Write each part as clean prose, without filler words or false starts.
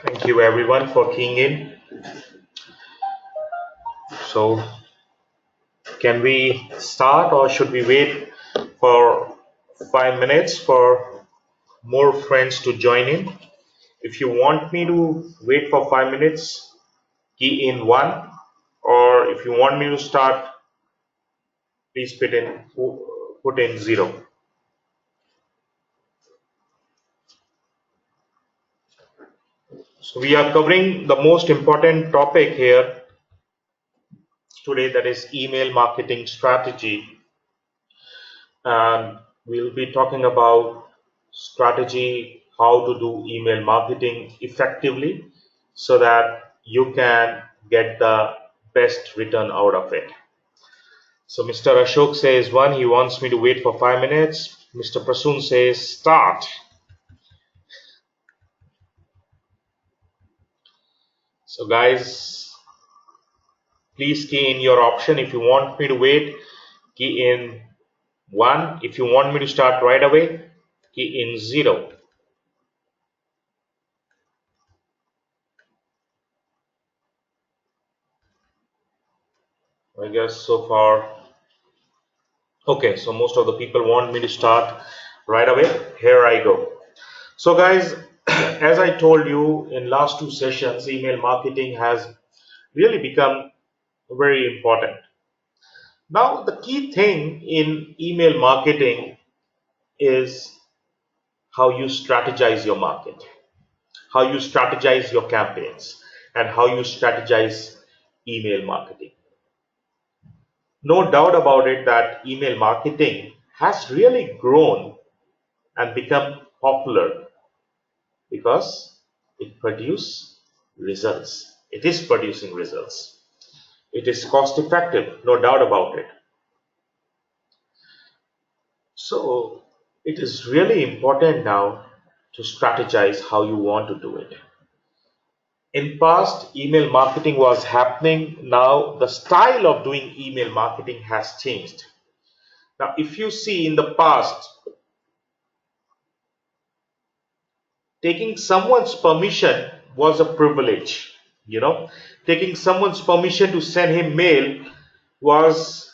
Thank you everyone for keying in. So, can we start or should we wait for 5 minutes for more friends to join in? If you want me to wait for 5 minutes, key in 1, or if you want me to start, please put in 0. So, we are covering the most important topic here today, that is email marketing strategy, and we'll be talking about strategy, how to do email marketing effectively so that you can get the best return out of it. So Mr. Ashok says 1, he wants me to wait for 5 minutes. Mr. Prasoon says start. So guys, please key in your option. If you want me to wait, key in 1. If you want me to start right away, key in 0. I guess so far. Okay, so most of the people want me to start right away. Here I go. So guys, as I told you in last two sessions, email marketing has really become very important. Now, the key thing in email marketing is how you strategize your market, how you strategize your campaigns, and how you strategize email marketing. No doubt about it that email marketing has really grown and become popular because it produces results. It is producing results. It is cost effective, no doubt about it. So it is really important now to strategize how you want to do it. In past, email marketing was happening. Now the style of doing email marketing has changed. Now, if you see in the past, taking someone's permission was a privilege. You know, taking someone's permission to send him mail was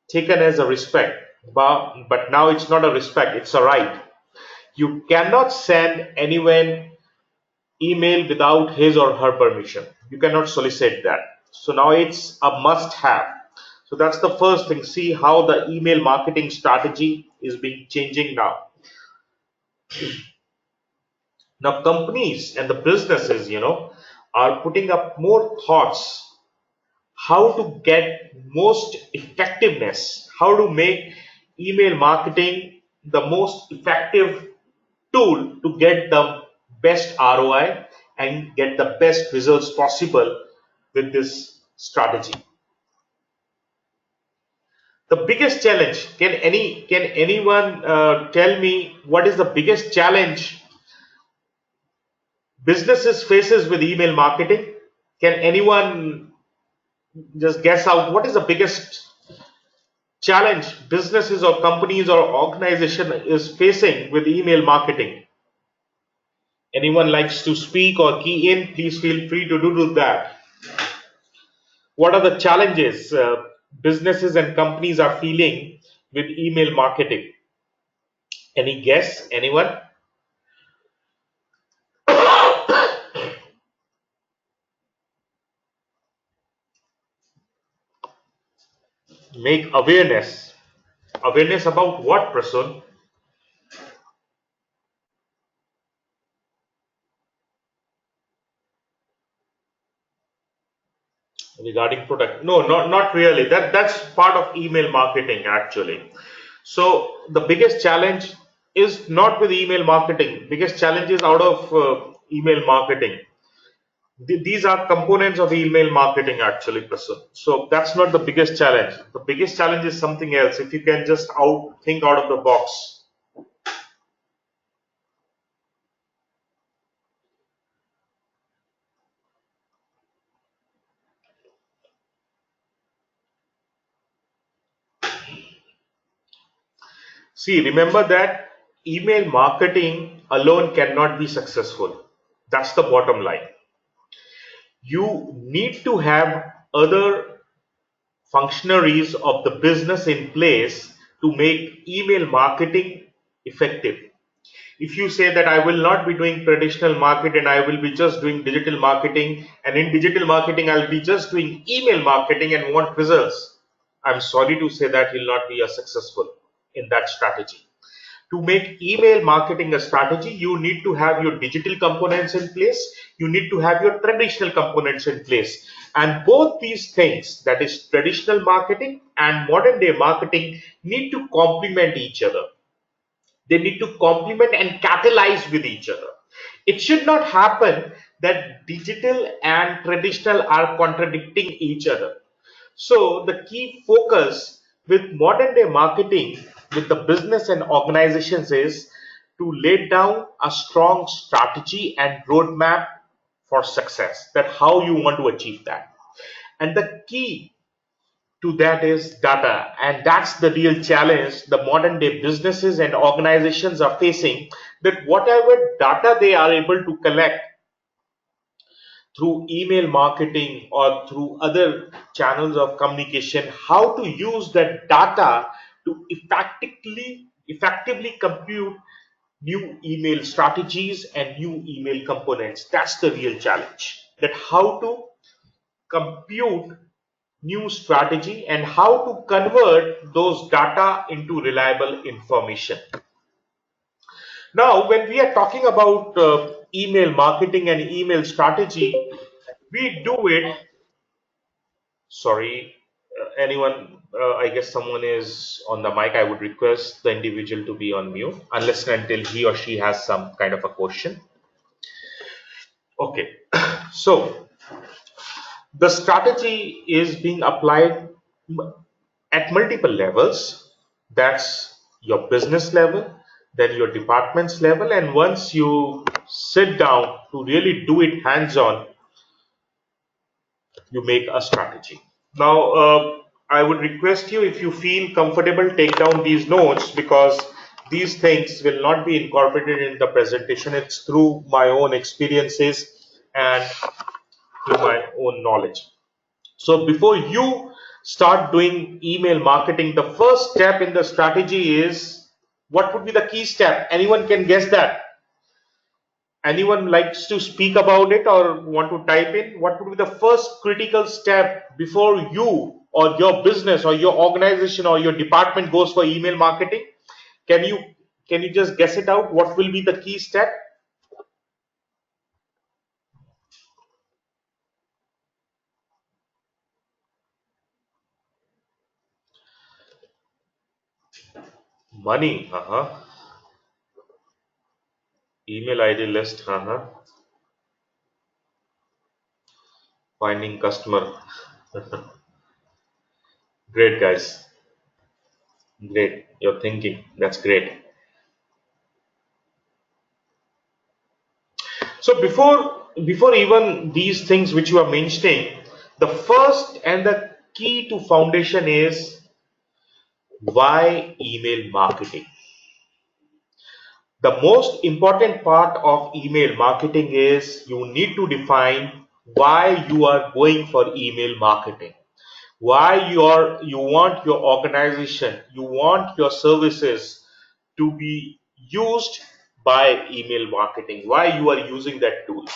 taken as a respect, but now it's not a respect, it's a right. You cannot send anyone email without his or her permission. You cannot solicit that. So now it's a must have. So that's the first thing. See how the email marketing strategy is being changing now. Now companies and the businesses, are putting up more thoughts how to get most effectiveness, how to make email marketing the most effective tool to get the best ROI and get the best results possible with this strategy. The biggest challenge, can anyone tell me what is the biggest challenge businesses faces with email marketing? Can anyone just guess out what is the biggest challenge businesses or companies or organization is facing with email marketing? Anyone likes to speak or key in, please feel free to do that. What are the challenges businesses and companies are feeling with email marketing? Any guess? Anyone? Make awareness. Awareness about what, Prasun? Regarding product? No, not really. That's part of email marketing actually. So the biggest challenge is not with email marketing. Biggest challenge is out of email marketing. These are components of email marketing actually, Prasun. So that's not the biggest challenge. The biggest challenge is something else. If you can just think out of the box. See, remember that email marketing alone cannot be successful. That's the bottom line. You need to have other functionaries of the business in place to make email marketing effective. If you say that I will not be doing traditional market and I will be just doing digital marketing, and in digital marketing I'll be just doing email marketing and want results, I'm sorry to say that you'll not be a successful in that strategy. To make email marketing a strategy, you need to have your digital components in place, you need to have your traditional components in place, and both these things, that is traditional marketing and modern day marketing, need to complement each other. They need to complement and catalyze with each other. It should not happen that digital and traditional are contradicting each other. So the key focus with modern day marketing with the business and organizations is to lay down a strong strategy and roadmap for success, that how you want to achieve that. And the key to that is data, and that's the real challenge the modern day businesses and organizations are facing, that whatever data they are able to collect through email marketing or through other channels of communication, how to use that data to effectively compute new email strategies and new email components. That's the real challenge, that how to compute new strategy and how to convert those data into reliable information. Now, when we are talking about email marketing and email strategy, we do it. Sorry, anyone, I guess someone is on the mic. I would request the individual to be on mute unless and until he or she has some kind of a question. Okay, so the strategy is being applied at multiple levels. That's your business level, then your department's level, and once you sit down to really do it hands on, you make a strategy. Now, I would request you, if you feel comfortable, take down these notes, because these things will not be incorporated in the presentation. It's through my own experiences and through my own knowledge. So before you start doing email marketing, the first step in the strategy is, what would be the key step? Anyone can guess that? Anyone likes to speak about it or want to type in? What would be the first critical step before you or your business or your organization or your department goes for email marketing? Can you just guess it out? What will be the key step? Money. Email ID list. Finding customer. Great, guys. Great. You're thinking. That's great. So before even these things which you are mentioning, the first and the key to foundation is, why email marketing? The most important part of email marketing is you need to define why you are going for email marketing. Why you want your organization, you want your services to be used by email marketing, why you are using that tool.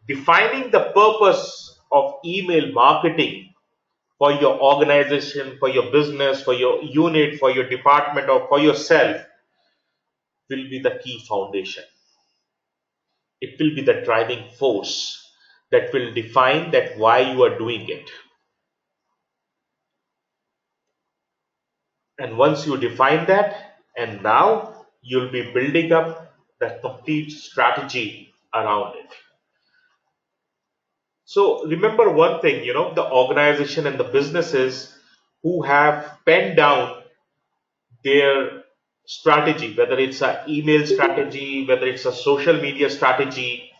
Defining the purpose of email marketing for your organization, for your business, for your unit, for your department, or for yourself will be the key foundation. It will be the driving force that will define that why you are doing it. And once you define that, and now you'll be building up the complete strategy around it. So remember one thing, the organization and the businesses who have penned down their strategy, whether it's an email strategy, whether it's a social media strategy,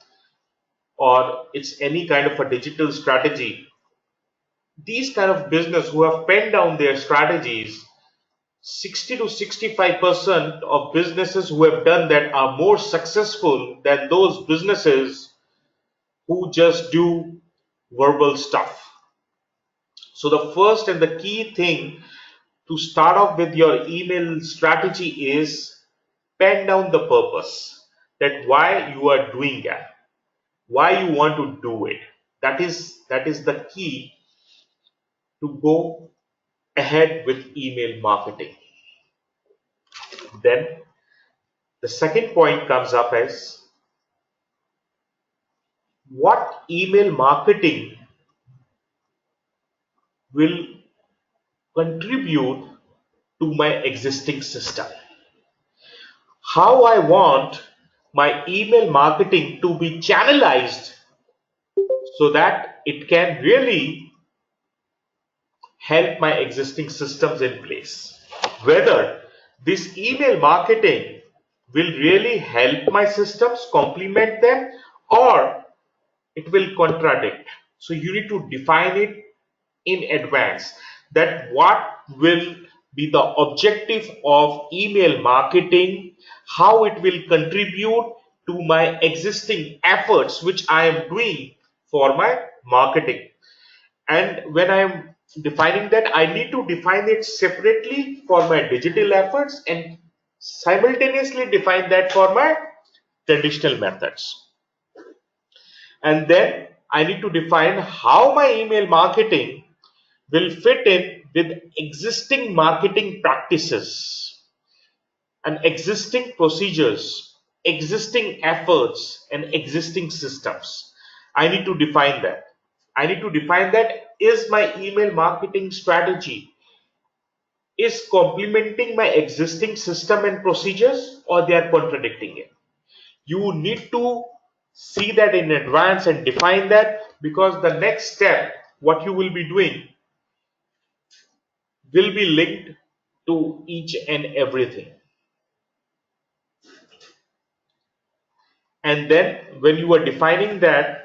or it's any kind of a digital strategy, these kind of business who have penned down their strategies, 60 to 65% of businesses who have done that are more successful than those businesses who just do verbal stuff. So the first and the key thing to start off with your email strategy is pen down the purpose, that why you are doing that, why you want to do it. That is the key to go ahead with email marketing. Then the second point comes up as what email marketing will contribute to my existing system. How I want my email marketing to be channelized so that it can really help my existing systems in place. Whether this email marketing will really help my systems, complement them, or it will contradict. So you need to define it in advance, that what will be the objective of email marketing, how it will contribute to my existing efforts which I am doing for my marketing. And when I am defining that, I need to define it separately for my digital efforts and simultaneously define that for my traditional methods. And then I need to define how my email marketing will fit in with existing marketing practices and existing procedures, existing efforts, and existing systems. I need to define that. I need to define that, is my email marketing strategy is complementing my existing system and procedures, or they are contradicting it. You need to see that in advance and define that, because the next step, what you will be doing, will be linked to each and everything. And then when you are defining that,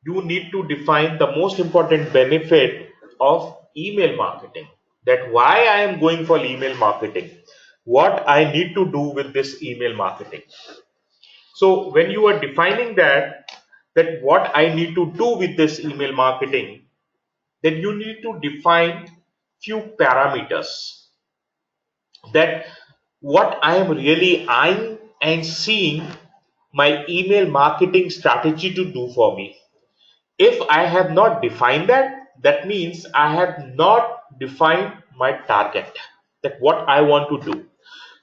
you need to define the most important benefit of email marketing, that why I am going for email marketing, what I need to do with this email marketing. So when you are defining that what I need to do with this email marketing, then you need to define few parameters, that what I am really eyeing and seeing my email marketing strategy to do for me. If I have not defined that, that means I have not defined my target, that what I want to do.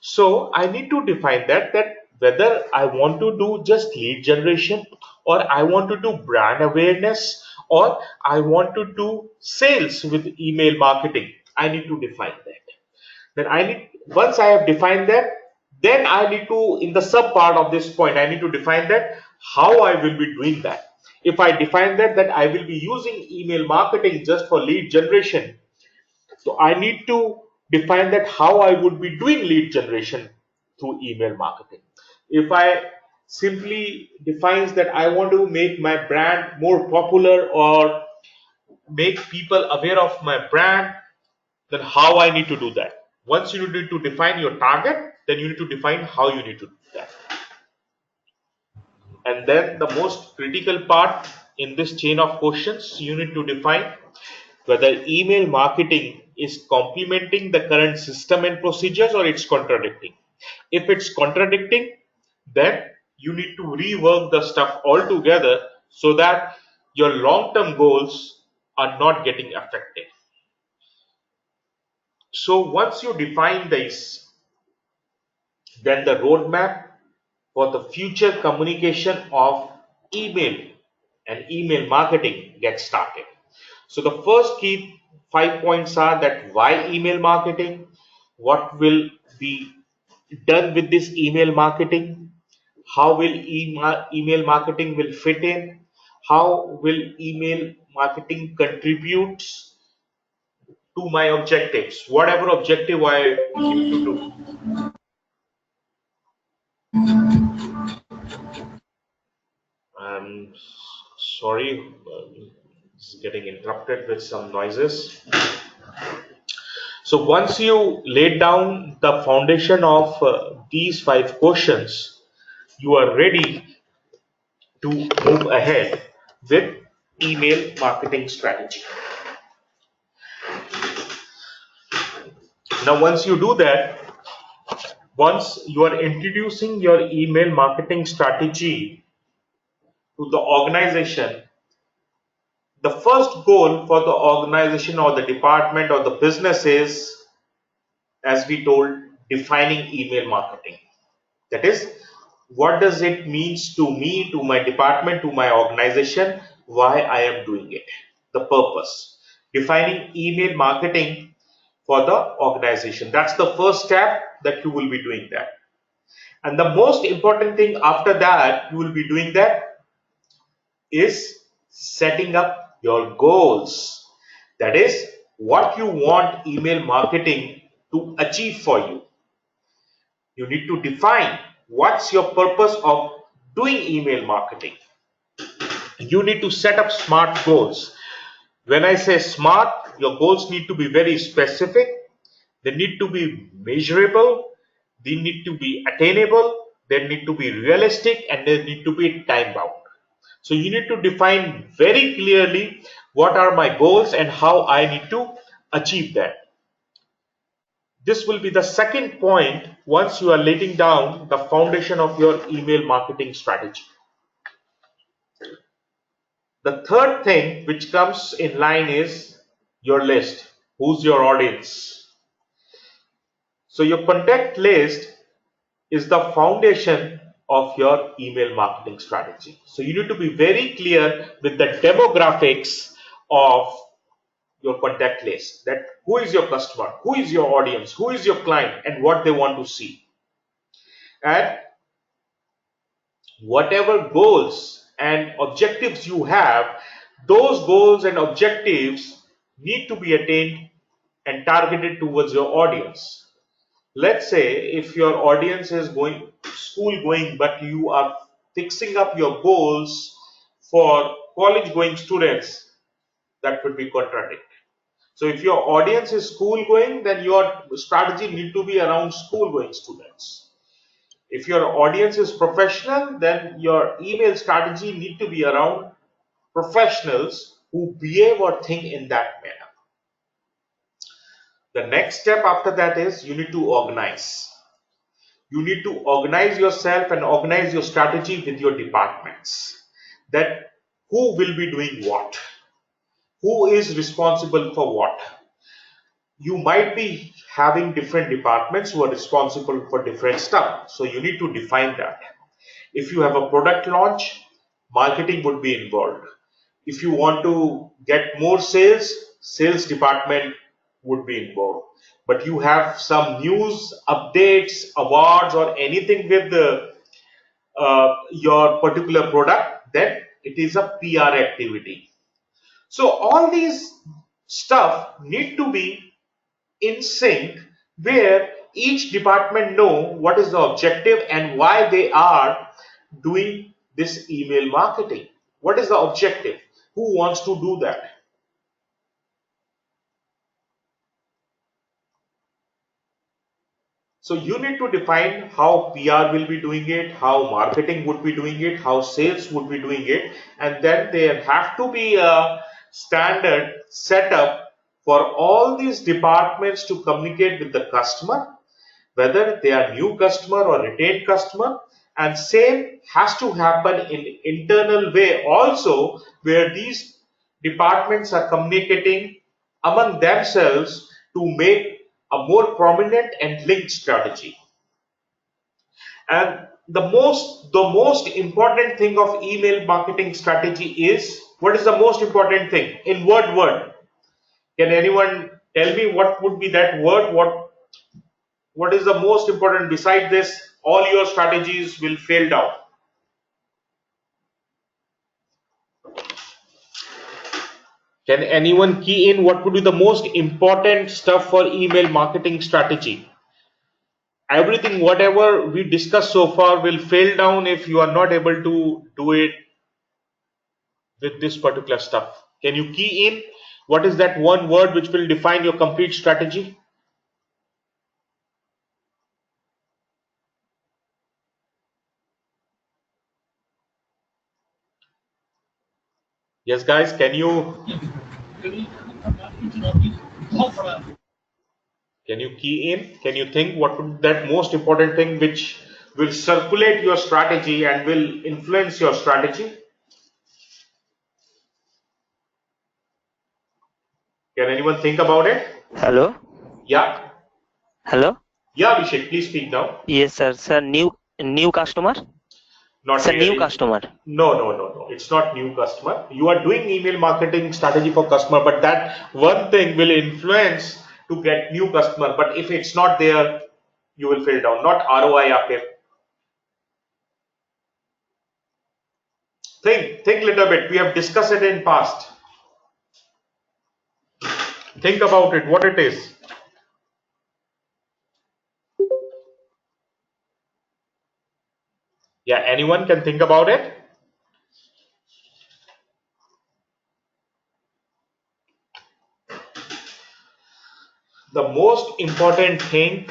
So I need to define that whether I want to do just lead generation, or I want to do brand awareness, or I want to do sales with email marketing. I need to define that. Then once I have defined that, then I need to, in the sub part of this point, I need to define that how I will be doing that. If I define that I will be using email marketing just for lead generation, so I need to define that how I would be doing lead generation through email marketing. If I simply defines that I want to make my brand more popular or make people aware of my brand, then how I need to do that. Once you need to define your target, then you need to define how you need to do that. And then the most critical part in this chain of questions, you need to define whether email marketing is complementing the current system and procedures, or it's contradicting. If it's contradicting, then you need to rework the stuff altogether so that your long-term goals are not getting affected. So once you define this, then the roadmap for the future communication of email and email marketing gets started. So the first key 5 points are that why email marketing, what will be done with this email marketing, how will email marketing will fit in, how will email marketing contributes to my objectives, whatever objective I need to do. I'm sorry, it's getting interrupted with some noises. So once you laid down the foundation of these 5 questions, you are ready to move ahead with email marketing strategy. Now, once you do that, once you are introducing your email marketing strategy to the organization, the first goal for the organization or the department or the business is, as we told, defining email marketing. That is, what does it means to me, to my department, to my organization, why I am doing it, the purpose. Defining email marketing for the organization. That's the first step that you will be doing that. And the most important thing after that you will be doing that is setting up your goals. That is what you want email marketing to achieve for you. You need to define what's your purpose of doing email marketing. You need to set up SMART goals. When I say SMART, your goals need to be very specific, they need to be measurable, they need to be attainable, they need to be realistic, and they need to be time bound. So you need to define very clearly what are my goals and how I need to achieve that. This will be the second point once you are laying down the foundation of your email marketing strategy. The third thing which comes in line is your list. Who's your audience? So your contact list is the foundation of your email marketing strategy. So you need to be very clear with the demographics of your contact list, that who is your customer, who is your audience, who is your client, and what they want to see. And whatever goals and objectives you have, those goals and objectives need to be attained and targeted towards your audience. Let's say if your audience is going school going, but you are fixing up your goals for college going students, that would be contradictory. So if your audience is school going, then your strategy need to be around school going students. If your audience is professional, then your email strategy need to be around professionals who behave or think in that manner. The next step after that is you need to organize. You need to organize yourself and organize your strategy with your departments. That who will be doing what? Who is responsible for what? You might be having different departments who are responsible for different stuff. So you need to define that. If you have a product launch, marketing would be involved. If you want to get more sales, sales department would be involved. But you have some news, updates, awards, or anything with your particular product, then it is a PR activity. So all these stuff need to be in sync, where each department know what is the objective and why they are doing this email marketing. What is the objective? Who wants to do that? So you need to define how PR will be doing it, how marketing would be doing it, how sales would be doing it, and then there have to be a standard setup for all these departments to communicate with the customer, whether they are new customer or retained customer, and same has to happen in internal way also, where these departments are communicating among themselves to make a more prominent and linked strategy. And the most important thing of email marketing strategy is, what is the most important thing in word? Can anyone tell me what would be that word? What is the most important? Beside this, all your strategies will fail down. Can anyone key in what would be the most important stuff for email marketing strategy? Everything, whatever we discussed so far, will fail down if you are not able to do it with this particular stuff. Can you key in what is that one word which will define your complete strategy? Yes, guys, can you key in? Can you think what would that most important thing which will circulate your strategy and will influence your strategy? Can anyone think about it? Hello? Yeah, Hello? yeah, Abhishek, please speak now. Yes, sir. Sir, new customer? Not Sir, new really. customer. No, no, no, no. It's not new customer. You are doing email marketing strategy for customer, but that one thing will influence to get new customer. But if it's not there, you will fail down. Not ROI. Aapke. Think little bit. We have discussed it in past. Think about it. What it is. Yeah. Anyone can think about it. The most important thing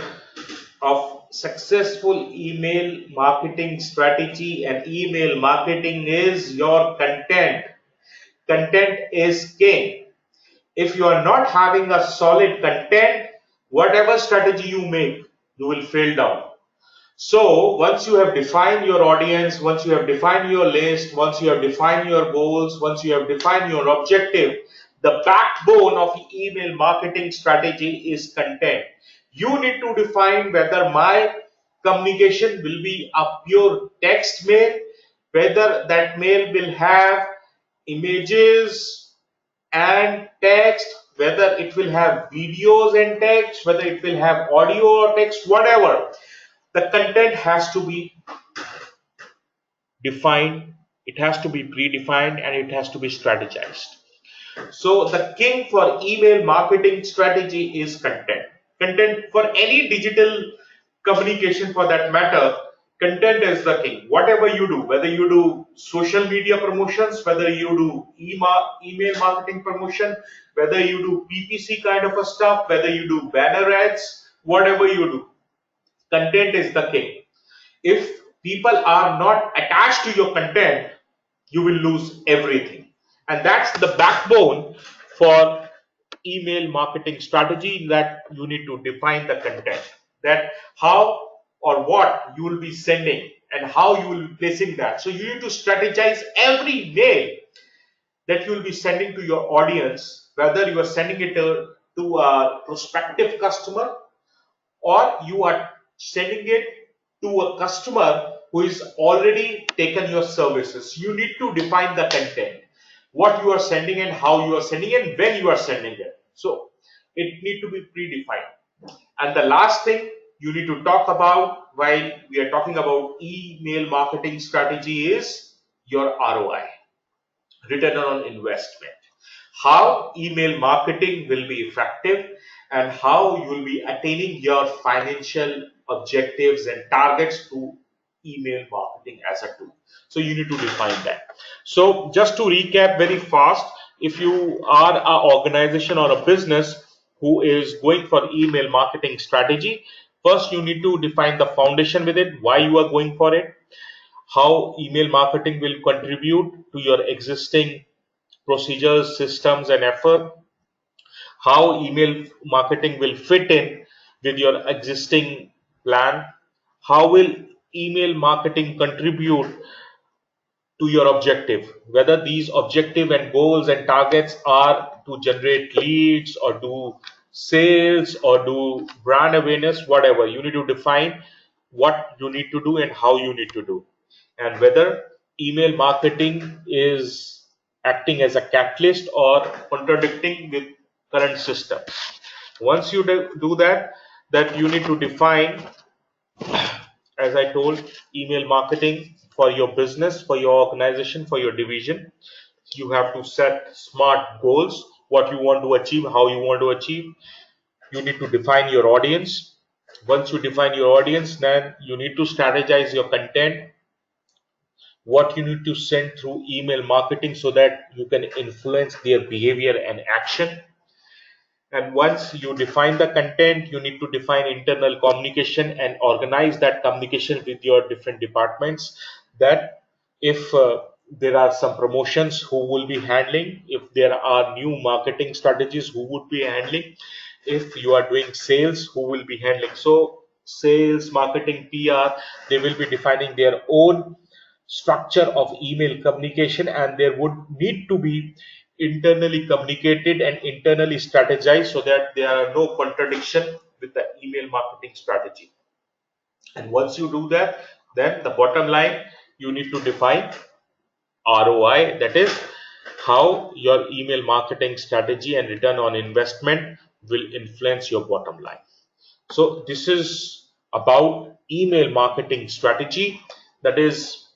of successful email marketing strategy and email marketing is your content. Content is king. If you are not having a solid content, whatever strategy you make, you will fail down. So once you have defined your audience, once you have defined your list, once you have defined your goals, once you have defined your objective, the backbone of email marketing strategy is content. You need to define whether my communication will be a pure text mail, whether that mail will have images and text, whether it will have videos and text, whether it will have audio or text, whatever. The content has to be defined, it has to be predefined, and it has to be strategized. So the king for email marketing strategy is content. Content for any digital communication for that matter, content is the king. Whatever you do, whether you do social media promotions, whether you do email marketing promotion, whether you do PPC kind of a stuff, whether you do banner ads, whatever you do, content is the king. If people are not attached to your content, you will lose everything. And that's the backbone for email marketing strategy, that you need to define the content, that how or what you will be sending and how you will be placing that. So you need to strategize every mail that you will be sending to your audience, whether you are sending it to a prospective customer or you are sending it to a customer who is already taken your services. You need to define the content, what you are sending and how you are sending and when you are sending it. So it need to be predefined. And the last thing you need to talk about while we are talking about email marketing strategy is your ROI, return on investment. How email marketing will be effective and how you will be attaining your financial objectives and targets through email marketing as a tool. So you need to define that. So just to recap very fast, if you are an organization or a business who is going for email marketing strategy, first you need to define the foundation with it, why you are going for it, how email marketing will contribute to your existing procedures, systems, and effort, how email marketing will fit in with your existing plan, how will email marketing contribute to your objective, whether these objective and goals and targets are to generate leads or do sales or do brand awareness, whatever. You need to define what you need to do and how you need to do, and whether email marketing is acting as a catalyst or contradicting with current system. Once you do that, you need to define, as I told, email marketing for your business, for your organization, for your division. You have to set smart goals, what you want to achieve, how you want to achieve. You need to define your audience. Once you define your audience, then you need to strategize your content, what you need to send through email marketing so that you can influence their behavior and action. And once you define the content, you need to define internal communication and organize that communication with your different departments. That if there are some promotions who will be handling, if there are new marketing strategies who would be handling, if you are doing sales who will be handling. So sales, marketing, PR, they will be defining their own structure of email communication, and there would need to be internally communicated and internally strategized so that there are no contradiction with the email marketing strategy. And once you do that, then the bottom line, you need to define ROI, that is how your email marketing strategy and return on investment will influence your bottom line. So this is about email marketing strategy, that is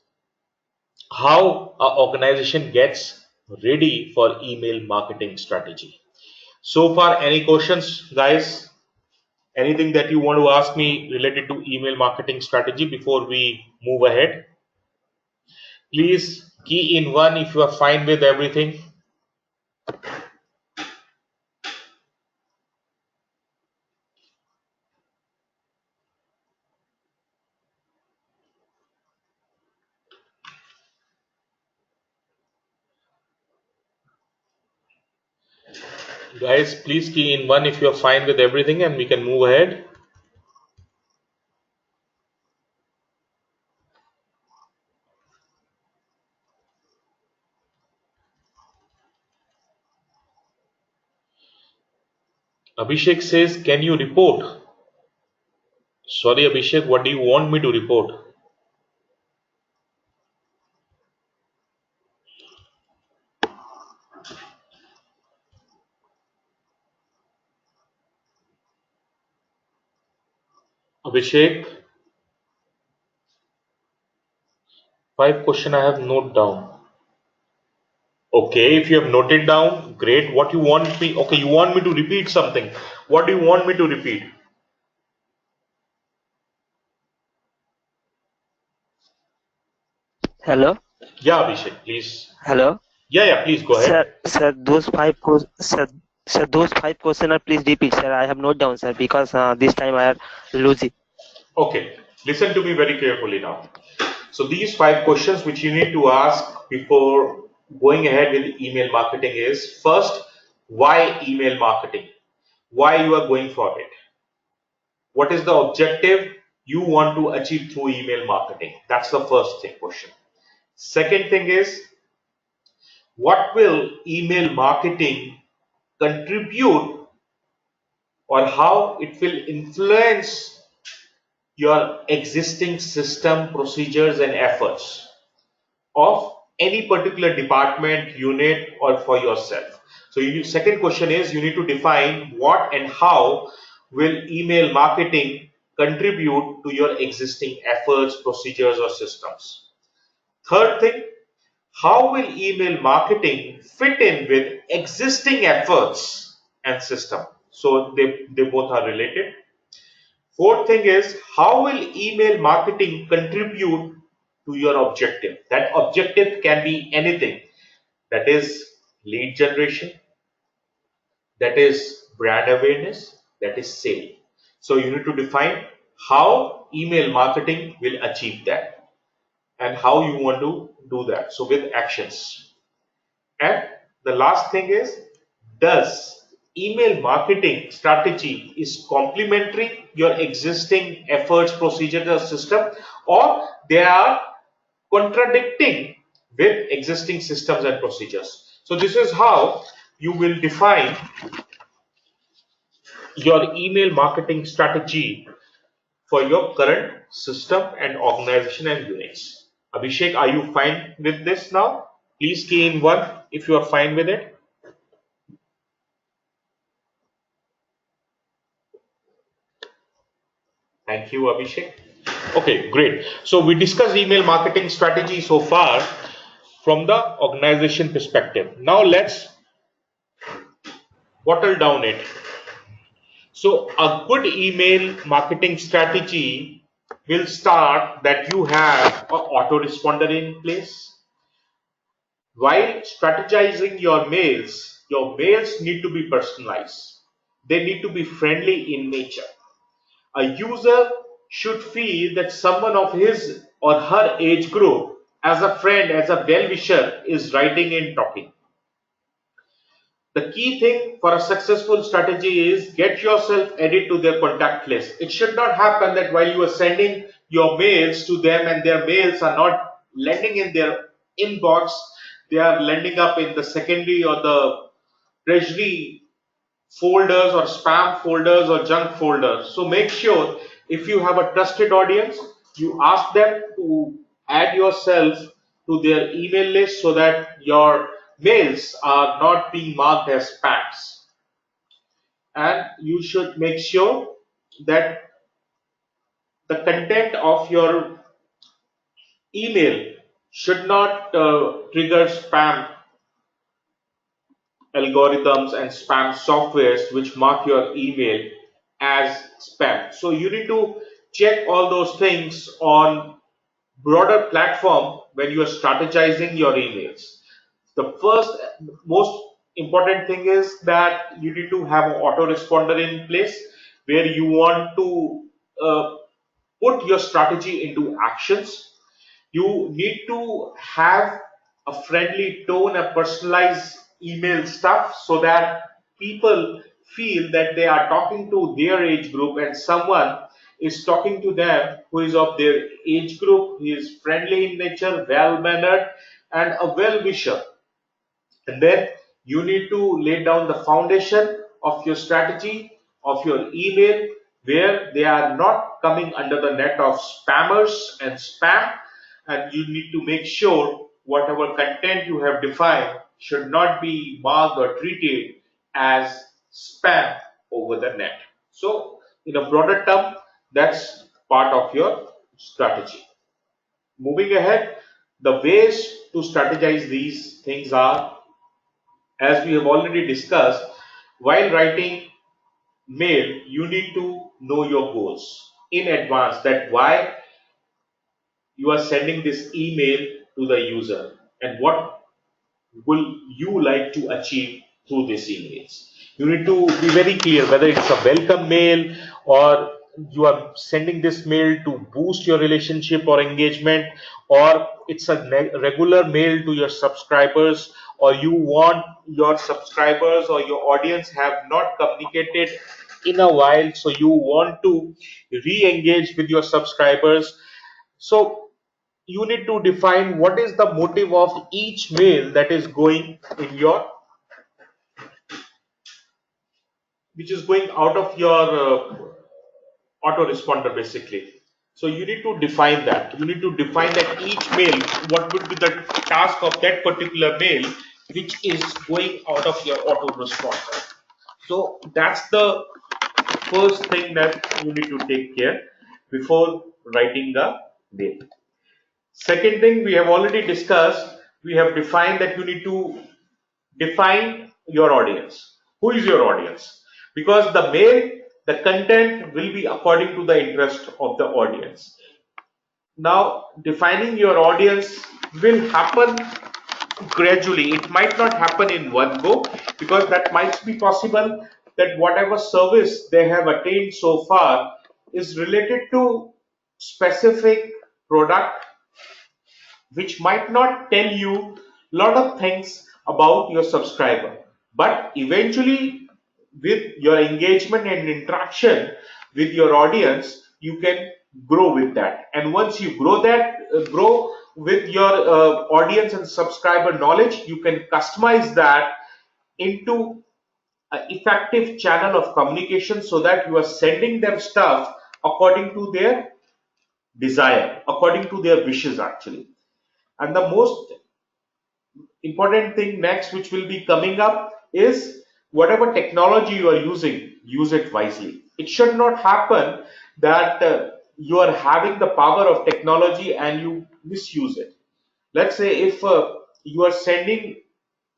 how an organization gets ready for email marketing strategy. So far, any questions, guys? Anything that you want to ask me related to email marketing strategy before we move ahead? Please key in one if you are fine with everything. Guys, please key in one if you are fine with everything and we can move ahead. Abhishek says, can you report? Sorry, Abhishek, what do you want me to report? Abhishek, 5 question I have noted down. Okay, if you have noted down, great. What you want me? Okay, you want me to repeat something. What do you want me to repeat? Hello? Yeah, Abhishek, please. Hello? Yeah, please go Sir, ahead. sir, those five questions are please repeat, sir. I have note down, sir, because this time I are losing. Okay, listen to me very carefully now. So these 5 questions which you need to ask before going ahead with email marketing is: first, why email marketing? Why you are going for it? What is the objective you want to achieve through email marketing? That's the first thing question. Second thing is, what will email marketing contribute, or how it will influence your existing system, procedures and efforts of any particular department, unit, or for yourself. So second question is, you need to define what and how will email marketing contribute to your existing efforts, procedures or systems. Third thing, how will email marketing fit in with existing efforts and system? So they both are related. Fourth thing is, how will email marketing contribute to your objective? That objective can be anything. That is lead generation, that is brand awareness, that is sale. So you need to define how email marketing will achieve that and how you want to do that. So with actions. And the last thing is, does email marketing strategy is complementary your existing efforts, procedures or system, or they are contradicting with existing systems and procedures? So this is how you will define your email marketing strategy for your current system and organization and units. Abhishek, are you fine with this now? Please key in one if you are fine with it. Thank you, Abhishek. Okay, great. So we discussed email marketing strategy so far from the organization perspective. Now let's bottle down it. So a good email marketing strategy will start that you have an autoresponder in place. While strategizing your mails need to be personalized. They need to be friendly in nature. A user should feel that someone of his or her age group as a friend, as a well-wisher, is writing and talking. The key thing for a successful strategy is get yourself added to their contact list. It should not happen that while you are sending your mails to them and their mails are not landing in their inbox, they are landing up in the secondary or the treasury folders or spam folders or junk folders. So make sure if you have a trusted audience, you ask them to add yourself to their email list so that your mails are not being marked as spams. And you should make sure that the content of your email should not trigger spam algorithms and spam softwares which mark your email as spam. So you need to check all those things on broader platform when you are strategizing your emails. The first most important thing is that you need to have an autoresponder in place where you want to put your strategy into actions. You need to have a friendly tone, a personalized email stuff so that people feel that they are talking to their age group and someone is talking to them who is of their age group, who is friendly in nature, well mannered, and a well wisher. And then you need to lay down the foundation of your strategy, of your email, where they are not coming under the net of spammers and spam. And you need to make sure whatever content you have defined should not be marked or treated as spam over the net. So, in a broader term, that's part of your strategy. Moving ahead, the ways to strategize these things are, as we have already discussed, while writing mail, you need to know your goals in advance, that why you are sending this email to the user and what will you like to achieve through these emails. You need to be very clear whether it's a welcome mail or you are sending this mail to boost your relationship or engagement, or it's a regular mail to your subscribers, or you want your subscribers or your audience have not communicated in a while, so you want to re-engage with your subscribers. So you need to define what is the motive of each mail that is going in your, which is going out of your autoresponder basically. So you need to define that. You need to define that each mail, what would be the task of that particular mail which is going out of your autoresponder. So that's the first thing that you need to take care before writing the mail. Second thing we have already discussed, we have defined that you need to define your audience. Who is your audience? Because the mail, the content will be according to the interest of the audience. Now, defining your audience will happen gradually. It might not happen in one go because that might be possible that whatever service they have attained so far is related to specific product which might not tell you a lot of things about your subscriber, but eventually with your engagement and interaction with your audience you can grow with that, and once you grow with your audience and subscriber knowledge, you can customize that into an effective channel of communication so that you are sending them stuff according to their desire, according to their wishes actually. And the most important thing next which will be coming up is whatever technology you are using, use it wisely. It should not happen that you are having the power of technology and you misuse it. Let's say if you are sending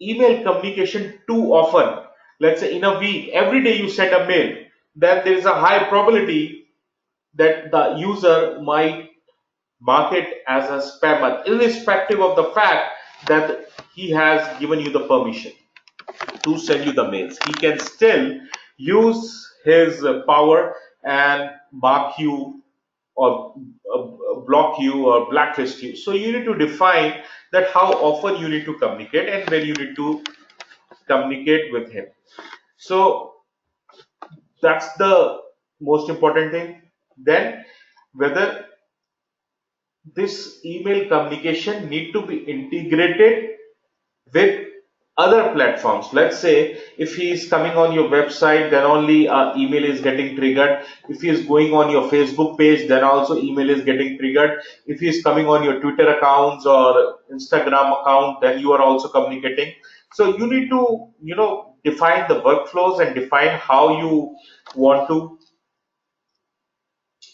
email communication too often, let's say in a week, every day you send a mail, then there is a high probability that the user might mark it as a spammer, irrespective of the fact that he has given you the permission to send you the mails. He can still use his power and mark you or block you or blacklist you. So you need to define that how often you need to communicate and when you need to communicate with him. So that's the most important thing. Then whether this email communication need to be integrated with other platforms. Let's say if he is coming on your website, then only email is getting triggered. If he is going on your Facebook page, then also email is getting triggered. If he is coming on your Twitter accounts or Instagram account, then you are also communicating. So you need to, define the workflows and define how you want to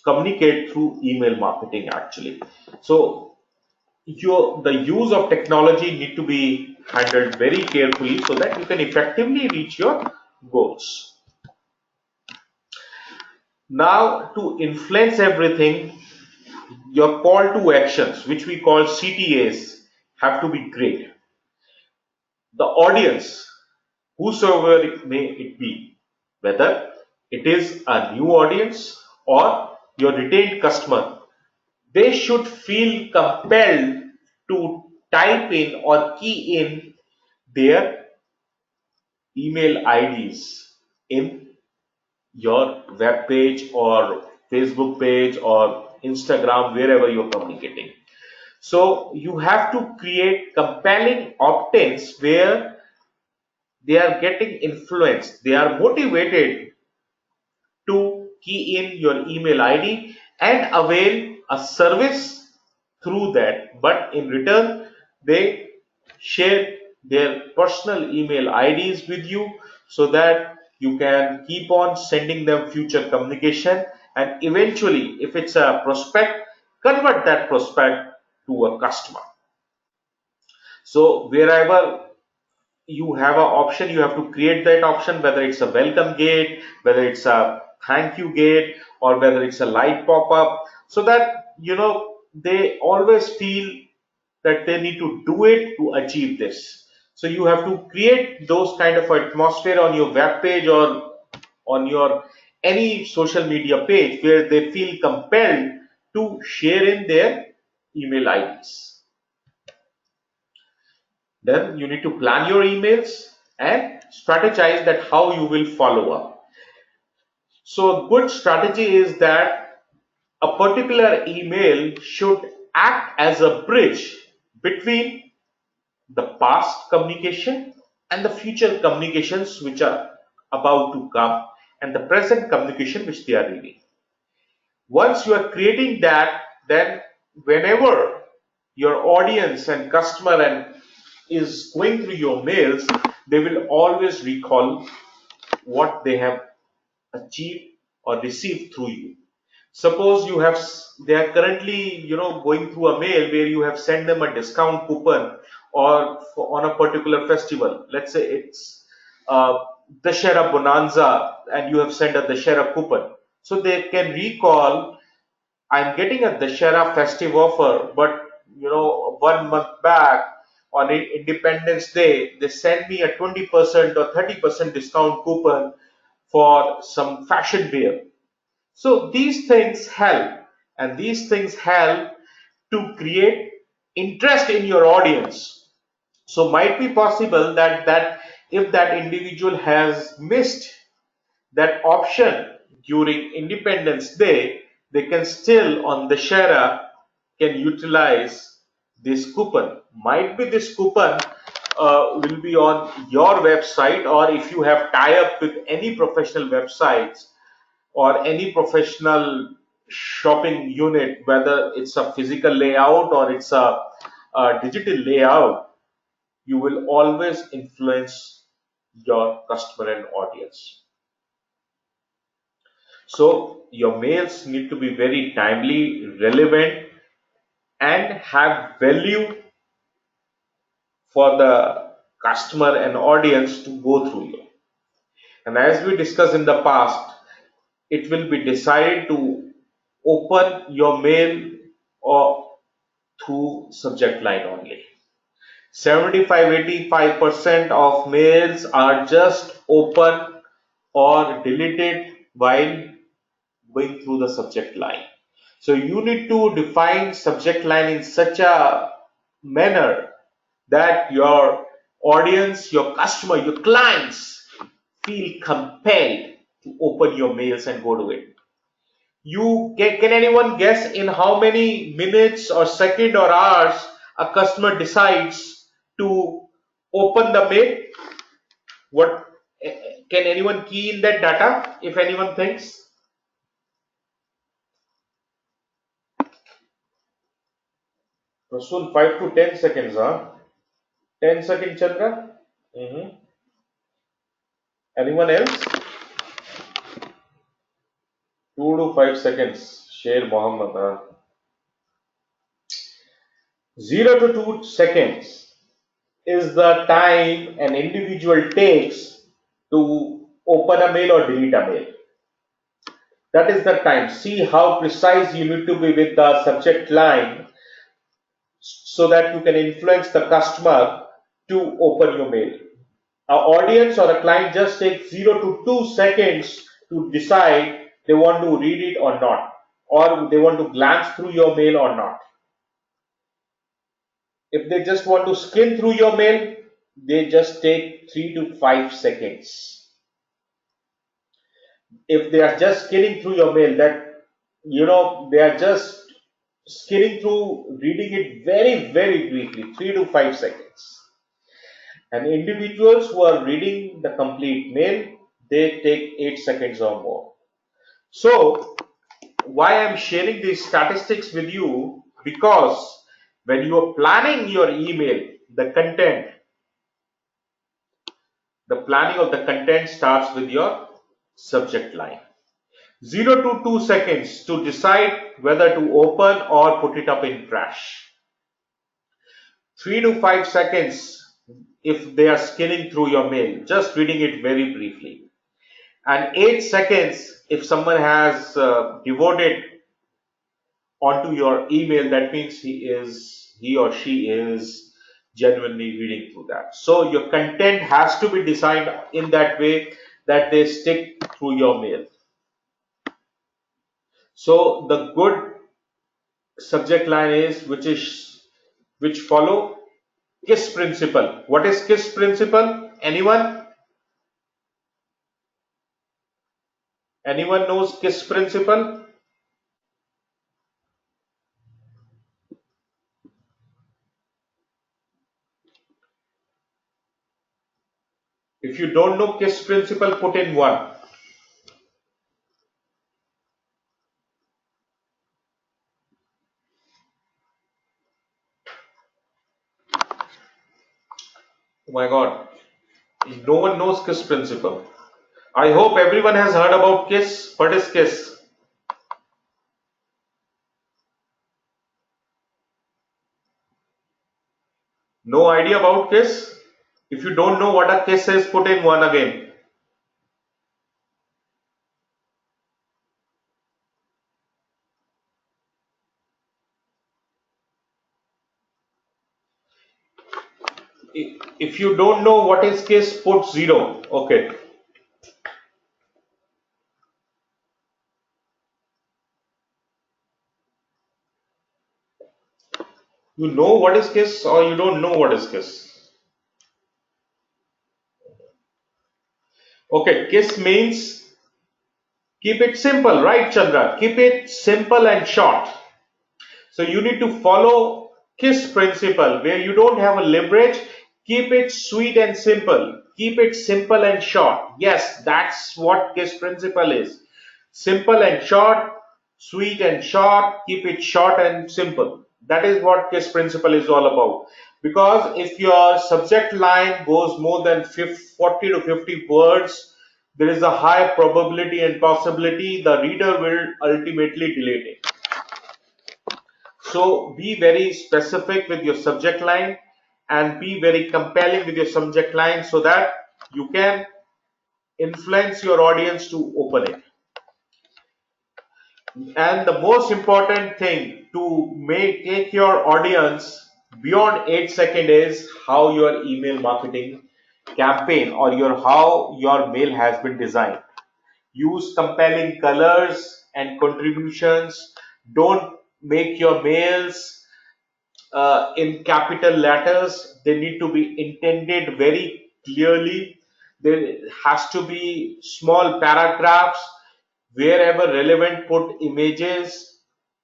communicate through email marketing actually. So the use of technology need to be handled very carefully so that you can effectively reach your goals. Now to influence everything, your call to actions, which we call CTAs, have to be great. The audience, whosoever it may it be, whether it is a new audience or your retained customer, they should feel compelled to type in or key in their email IDs in your web page or Facebook page or Instagram, wherever you're communicating. So you have to create compelling opt-ins where they are getting influenced, they are motivated to key in your email ID and avail a service through that, but in return they share their personal email IDs with you so that you can keep on sending them future communication, and eventually if it's a prospect, convert that prospect to a customer. So wherever you have an option, you have to create that option, whether it's a welcome gate, whether it's a thank you gate, or whether it's a light pop-up, so that they always feel that they need to do it to achieve this. So you have to create those kind of atmosphere on your web page or on your any social media page where they feel compelled to share in their email IDs. Then you need to plan your emails and strategize that how you will follow up. So a good strategy is that a particular email should act as a bridge between the past communication and the future communications which are about to come and the present communication which they are reading. Once you are creating that, then whenever your audience and customer and is going through your mails, they will always recall what they have achieved or received through you. Suppose they are currently going through a mail where you have sent them a discount coupon or on a particular festival. Let's say it's Dashera Bonanza and you have sent a Dashera coupon. So they can recall, I'm getting a Dashera festive offer, but 1 month back on Independence Day, they sent me a 20% or 30% discount coupon for some fashion wear. So these things help, and these things help to create interest in your audience. So might be possible that if that individual has missed that option during Independence Day, they can still on the Shara can utilize this coupon. Might be this coupon will be on your website, or if you have tie-up with any professional websites or any professional shopping unit, whether it's a physical layout or it's a digital layout, you will always influence your customer and audience. So your mails need to be very timely, relevant, and have value for the customer and audience to go through you. And as we discussed in the past, it will be decided to open your mail or through subject line only. 75-85% of mails are just open or deleted while going through the subject line. So you need to define subject line in such a manner that your audience, your customer, your clients feel compelled to open your mails and go to it. Can anyone guess in how many minutes or second or hours a customer decides to open the mail? What can anyone key in that data if anyone thinks? Rasul, 5 to 10 seconds, huh? 10 seconds, Chandra? Anyone else? 2 to 5 seconds. Sher Mohammed, huh? 0 to 2 seconds is the time an individual takes to open a mail or delete a mail. That is the time. See how precise you need to be with the subject line so that you can influence the customer to open your mail. Our audience or a client just takes 0 to 2 seconds to decide they want to read it or not, or they want to glance through your mail or not. If they just want to skim through your mail, they just take 3 to 5 seconds. If they are just skimming through your mail, they are just skimming through, reading it very, very briefly, 3 to 5 seconds. And individuals who are reading the complete mail, they take 8 seconds or more. So, why I'm sharing these statistics with you? Because when you are planning your email, the planning of the content starts with your subject line. 0 to 2 seconds to decide whether to open or put it up in trash. 3 to 5 seconds if they are skimming through your mail, just reading it very briefly. And 8 seconds if someone has devoted onto your email, that means he or she is genuinely reading through that. So your content has to be designed in that way that they stick through your mail. So the good subject line is which follow KISS principle. What is KISS principle? Anyone knows KISS principle? If you don't know KISS principle, put in 1. Oh my God, no one knows KISS principle. I hope everyone has heard about KISS. What is KISS? No idea about KISS? If you don't know what a KISS is, put in 1 again. If you don't know what is KISS, put 0. Okay. You know what is KISS or you don't know what is KISS? Okay, KISS means keep it simple, right, Chandra? Keep it simple and short. So you need to follow KISS principle where you don't have a leverage. Keep it sweet and simple. Keep it simple and short. Yes, that's what KISS principle is. Simple and short, sweet and short. Keep it short and simple. That is what KISS principle is all about. Because if your subject line goes more than 40 to 50 words, there is a high probability and possibility the reader will ultimately delete it. So be very specific with your subject line and be very compelling with your subject line so that you can influence your audience to open it. And the most important thing to take your audience beyond 8 seconds is how your email marketing campaign or how your mail has been designed. Use compelling colors and contributions. Don't make your mails in capital letters. They need to be intended very clearly. There has to be small paragraphs. Wherever relevant, put images.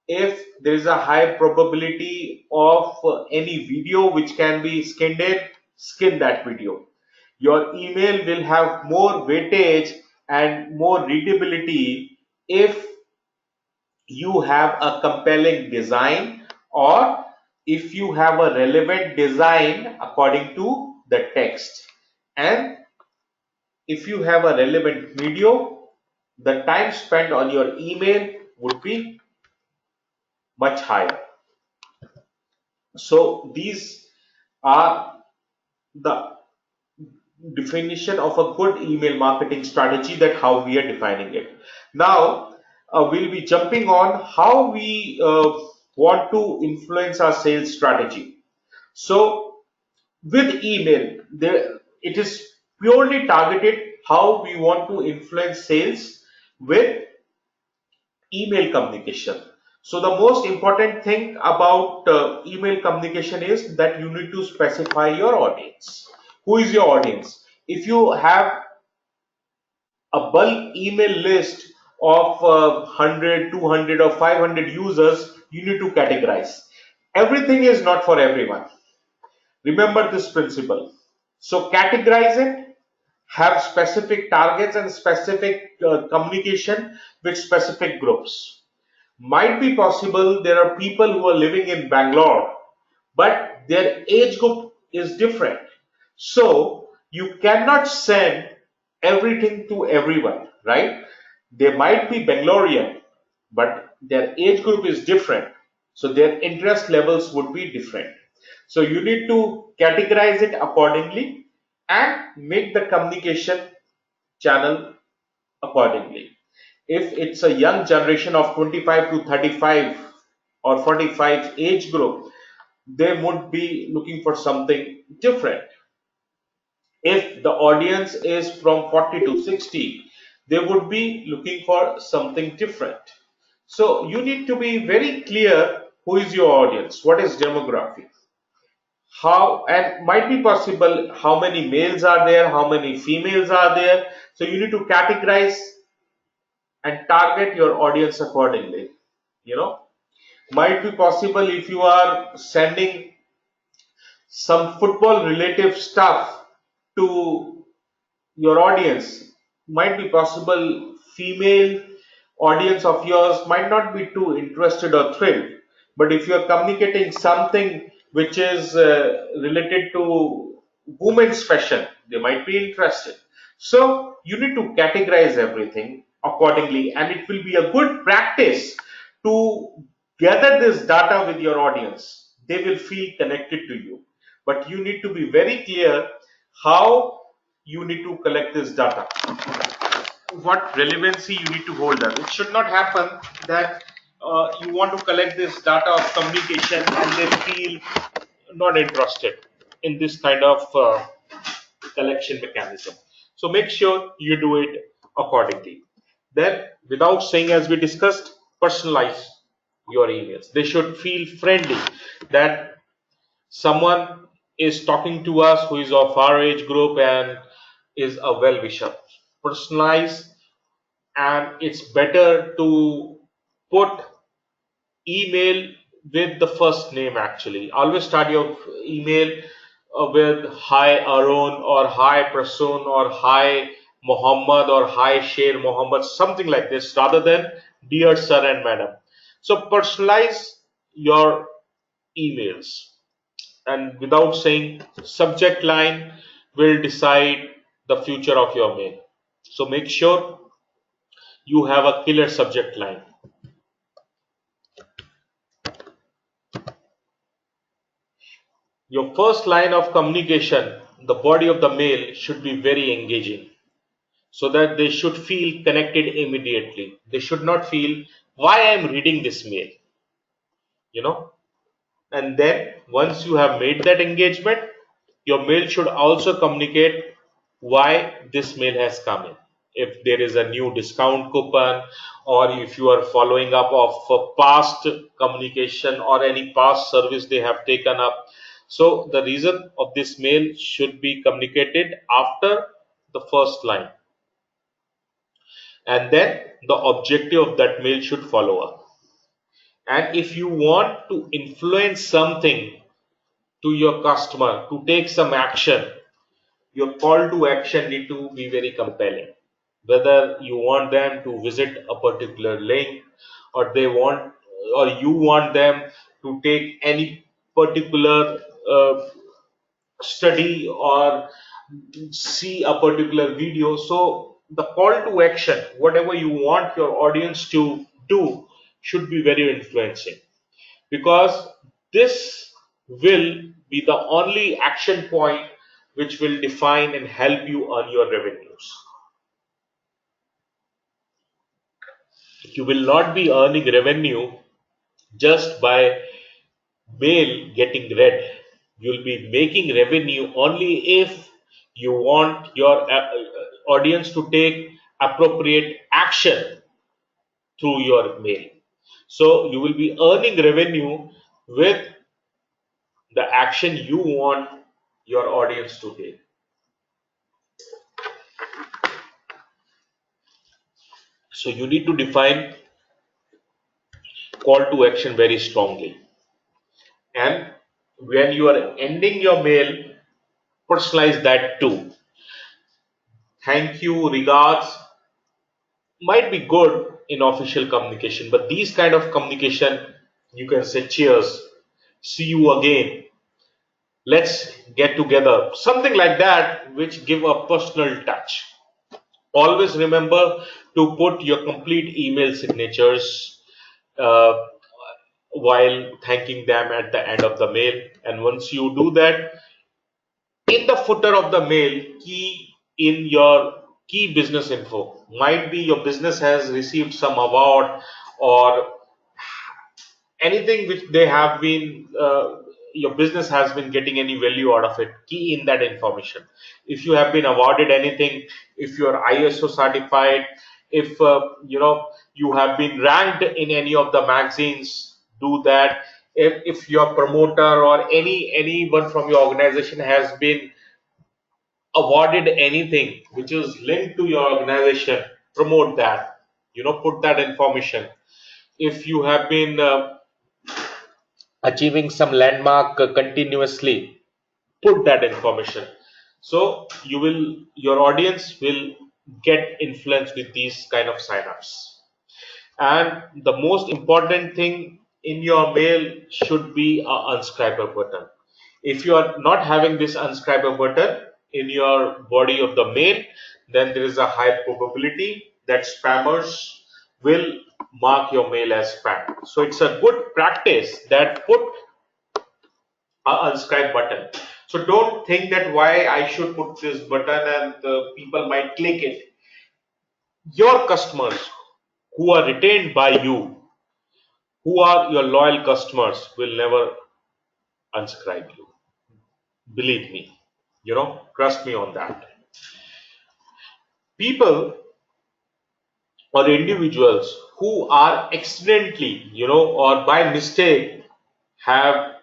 If there is a high probability of any video which can be skinned in, skin that video. Your email will have more weightage and more readability if you have a compelling design, or if you have a relevant design according to the text, and if you have a relevant video, the time spent on your email would be much higher. So these are the definition of a good email marketing strategy, that how we are defining it. Now we'll be jumping on how we want to influence our sales strategy. So with email, there it is purely targeted how we want to influence sales with email communication. So the most important thing about email communication is that you need to specify your audience. Who is your audience? If you have a bulk email list of 100, 200 or 500 users, you need to categorize. Everything is not for everyone. Remember this principle. So categorize it, have specific targets and specific communication with specific groups. Might be possible there are people who are living in Bangalore, but their age group is different. So you cannot send everything to everyone, right? They might be Bangalorean, but their age group is different. So their interest levels would be different. So you need to categorize it accordingly and make the communication channel accordingly. If it's a young generation of 25 to 35 or 45 age group, they would be looking for something different. If the audience is from 40 to 60, they would be looking for something different. So you need to be very clear who is your audience, what is demography, how, and might be possible how many males are there, how many females are there. So you need to categorize and target your audience accordingly. You know, might be possible if you are sending some football relative stuff to your audience, might be possible female audience of yours might not be too interested or thrilled. But if you are communicating something which is related to women's fashion, they might be interested. So you need to categorize everything accordingly, and it will be a good practice to gather this data with your audience. They will feel connected to you, but you need to be very clear how you need to collect this data, what relevancy you need to hold them. It should not happen that you want to collect this data of communication and they feel not interested in this kind of collection mechanism. So make sure you do it accordingly. Then, without saying, as we discussed, personalize your emails. They should feel friendly, that someone is talking to us who is of our age group and is a well wisher. Personalize, and it's better to put email with the first name. Actually, always start your email with hi Arun or hi Prasoon or hi Muhammad or hi Sher Muhammad, something like this, rather than dear sir and madam. So personalize your emails, and without saying, subject line will decide the future of your mail. So make sure you have a killer subject line. Your first line of communication, the body of the mail, should be very engaging, so that they should feel connected immediately. They should not feel why I am reading this mail, you know. And then once you have made that engagement, your mail should also communicate why this mail has come in. if there is a new discount coupon, or if you are following up of a past communication or any past service they have taken up. So the reason of this mail should be communicated after the first line, and then the objective of that mail should follow up. And if you want to influence something to your customer to take some action, your call to action need to be very compelling. Whether you want them to visit a particular link, or they want, or you want them to take any particular study, or see a particular video. So the call to action, whatever you want your audience to do, should be very influencing, because this will be the only action point which will define and help you earn your revenues. You will not be earning revenue just by mail getting read. You'll be making revenue only if you want your audience to take appropriate action through your mail. So you will be earning revenue with the action you want your audience to take. So you need to define call to action very strongly. And when you are ending your mail, personalize that too. Thank you, regards might be good in official communication, but these kind of communication, you can say cheers, see you again, let's get together, something like that, which give a personal touch. Always remember to put your complete email signatures uh, while thanking them at the end of the mail. And once you do that, in the footer of the mail, key in your key business info. Might be your business has received some award, or anything which they have been, your business has been getting any value out of it. Key in that information. If you have been awarded anything, if you are ISO certified, if you have been ranked in any of the magazines, do that. If your promoter or anyone from your organization has been awarded anything which is linked to your organization, promote that. Put that information. If you have been achieving some landmark continuously, put that information. So your audience will get influenced with these kind of signups. And the most important thing in your mail should be a unscriber button. If you are not having this unscriber button in your body of the mail, then there is a high probability that spammers will mark your mail as spam. So it's a good practice that put a unscribe button. So don't think that why I should put this button and the people might click it. Your customers who are retained by you, who are your loyal customers, will never unscribe you. Believe me, trust me on that. People or individuals who are accidentally, or by mistake have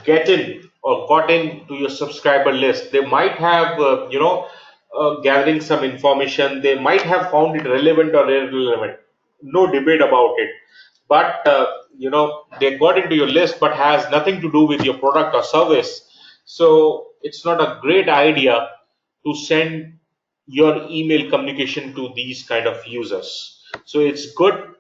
get in or got into your subscriber list, they might have gathering some information, they might have found it relevant or irrelevant, no debate about it, but they got into your list but has nothing to do with your product or service. So it's not a great idea to send your email communication to these kind of users. So it's good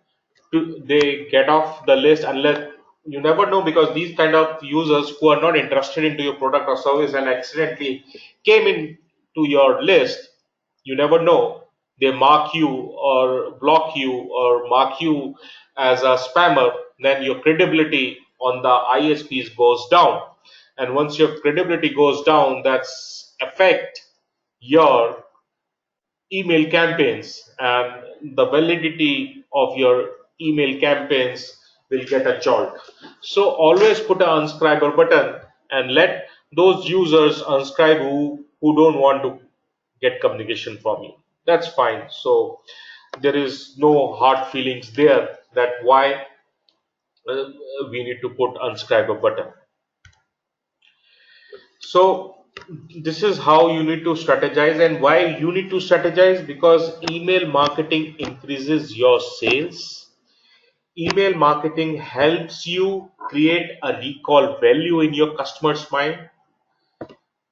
they get off the list, unless you never know, because these kind of users who are not interested into your product or service and accidentally came in to your list, you never know, they mark you or block you or mark you as a spammer, then your credibility on the ISPs goes down. And once your credibility goes down, that's affect your email campaigns, and the validity of your email campaigns will get a jolt. So always put an unscriber button and let those users unscribe who don't want to get communication from you. that's fine. So there is no hard feelings there that why uh, we need to put unscribe a button. So this is how you need to strategize, and why you need to strategize, because email marketing increases your sales. Email marketing helps you create a recall value in your customer's mind.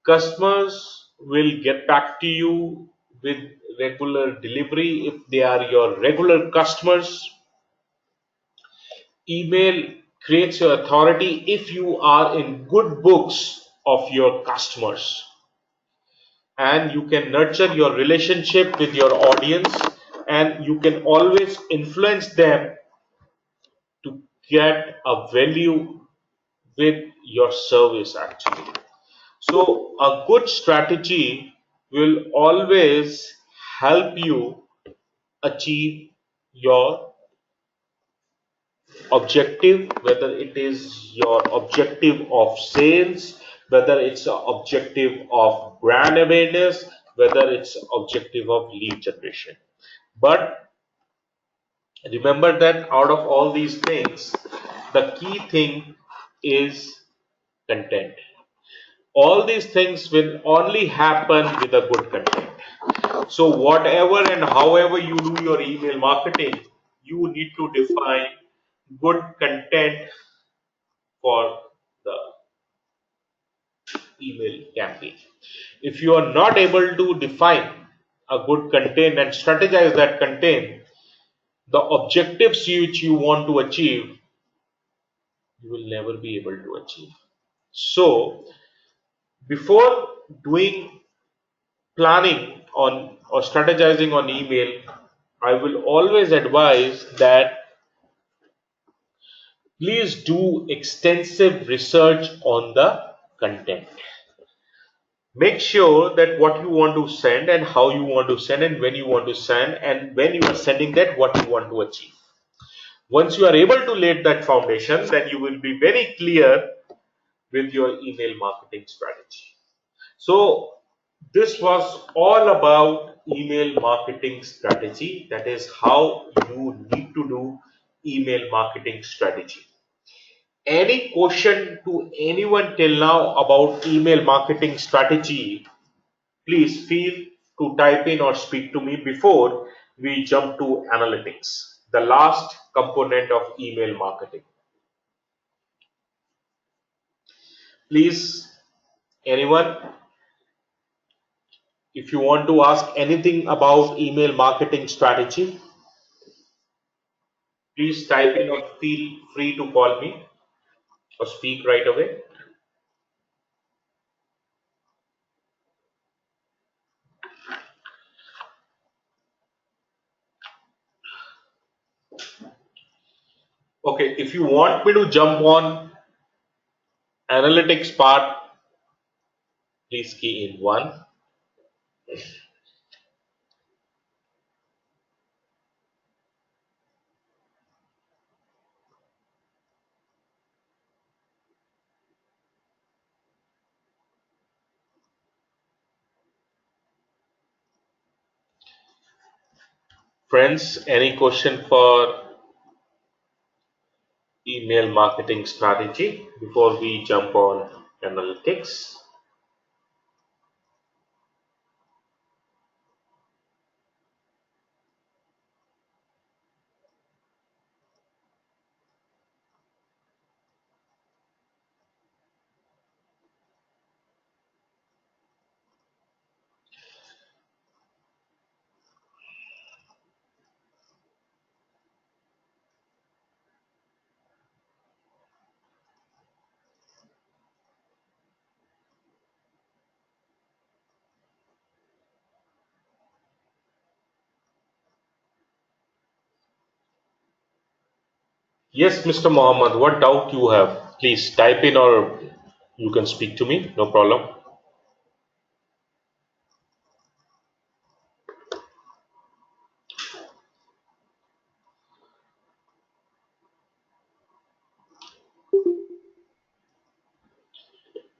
Customers will get back to you with regular delivery if they are your regular customers. Email creates your authority if you are in good books of your customers, and you can nurture your relationship with your audience, and you can always influence them to get a value with your service actually. So a good strategy will always help you achieve your objective, whether it is your objective of sales, whether it's an objective of brand awareness, whether it's objective of lead generation. But remember that out of all these things, the key thing is content. All these things will only happen with a good content. So whatever and however you do your email marketing, you need to define good content for the email campaign. If you are not able to define a good content and strategize that content, the objectives which you want to achieve, you will never be able to achieve. So before doing planning on or strategizing on email, I will always advise that please do extensive research on the content. Make sure that what you want to send and how you want to send and when you want to send, and when you are sending that, what you want to achieve. Once you are able to lay that foundation, then you will be very clear with your email marketing strategy. So this was all about email marketing strategy. That is how you need to do email marketing strategy. Any question to anyone till now about email marketing strategy, please feel to type in or speak to me before we jump to analytics, the last component of email marketing. Please, anyone, if you want to ask anything about email marketing strategy, please type in or feel free to call me or speak right away. Okay, if you want me to jump on analytics part, please key in 1. Friends, any question for email marketing strategy before we jump on analytics? Yes, Mr. Mohammed, what doubt you have? Please type in or you can speak to me, no problem.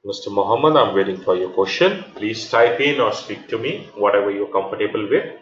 Mr. Mohammed, I'm waiting for your question. Please type in or speak to me, whatever you're comfortable with.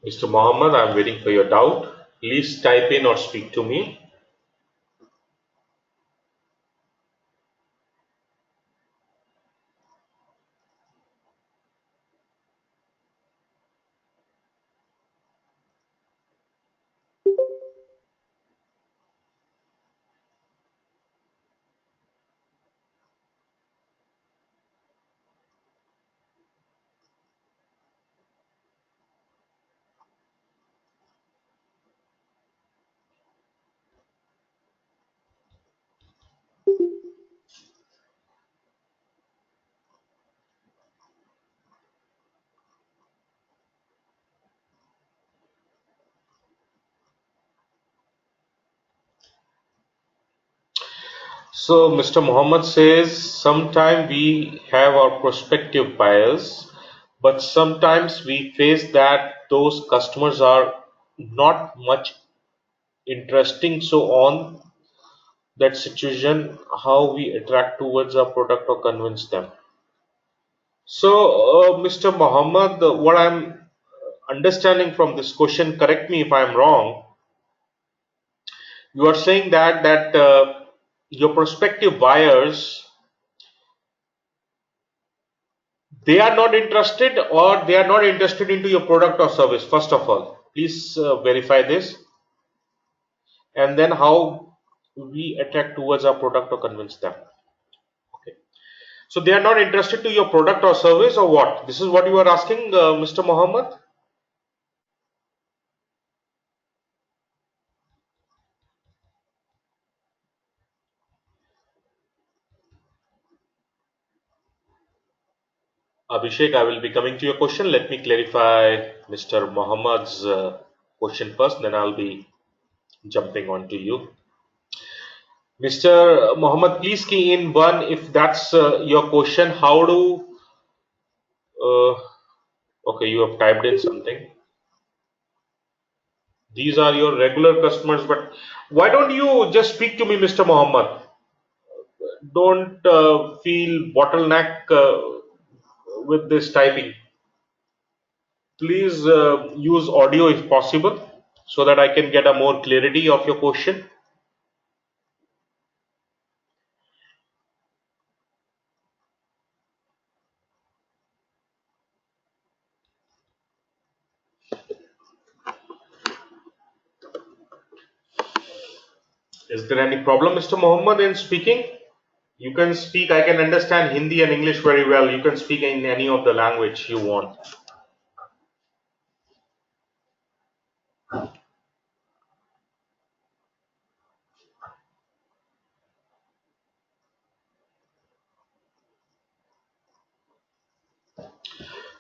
Mr. Mohammed, I'm waiting for your doubt. Please type in or speak to me. So, Mr. Mohammed says sometimes we have our prospective buyers, but sometimes we face that those customers are not much interesting. So, on that situation, how we attract towards our product or convince them. So, Mr. Mohammed, what I'm understanding from this question, correct me if I'm wrong, you are saying that your prospective buyers, they are not interested, or they are not interested into your product or service. First of all, please verify this, and then how we attract towards our product or convince them. Okay. So they are not interested to your product or service, or what? This is what you are asking, Mr. Mohammed. Abhishek, I will be coming to your question. Let me clarify Mr. Mohammed's question first, then I'll be jumping on to you. Mr. Mohammed, please key in one if that's your question. How do uh, okay, you have typed in something. These are your regular customers, but why don't you just speak to me, Mr. Mohammed? Don't feel bottleneck with this typing. Please use audio if possible so that I can get a more clarity of your question. Is there any problem, Mr. Mohammed, in speaking? You can speak, I can understand Hindi and English very well. You can speak in any of the language you want.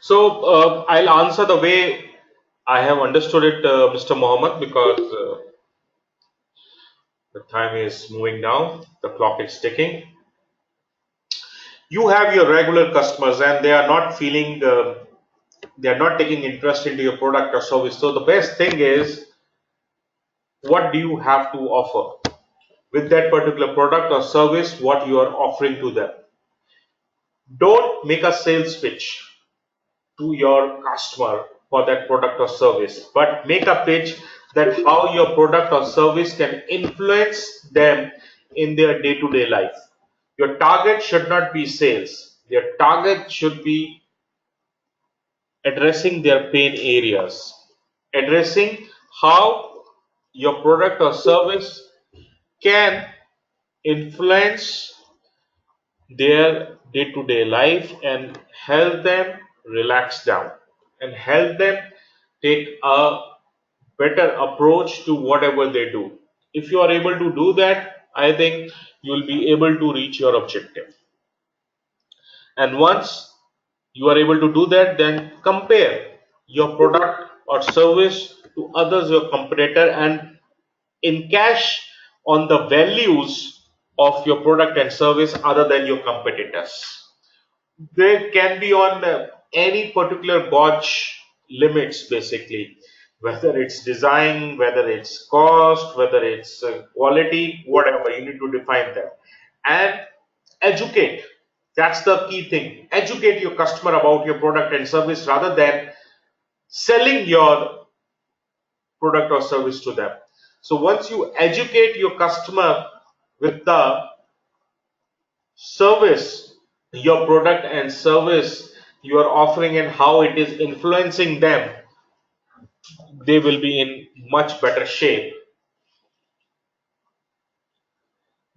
So I'll answer the way I have understood it, Mr. Mohammed, because the time is moving down, the clock is ticking. You have your regular customers, and they are not feeling, they are not taking interest into your product or service. So the best thing is, what do you have to offer with that particular product or service? What you are offering to them. Don't make a sales pitch to your customer for that product or service, but make a pitch that how your product or service can influence them in their day-to-day life. Your target should not be sales. Your target should be addressing their pain areas, addressing how your product or service can influence their day-to-day life and help them relax down and help them take a better approach to whatever they do. If you are able to do that, I think you will be able to reach your objective. And once you are able to do that, then compare your product or service to others, your competitor, and encash on the values of your product and service other than your competitors. They can be on any particular gauge limits, basically, whether it's design, whether it's cost, whether it's quality, whatever, you need to define them. And educate. That's the key thing. Educate your customer about your product and service rather than selling your product or service to them. So once you educate your customer with the service, your product and service you are offering and how it is influencing them, they will be in much better shape.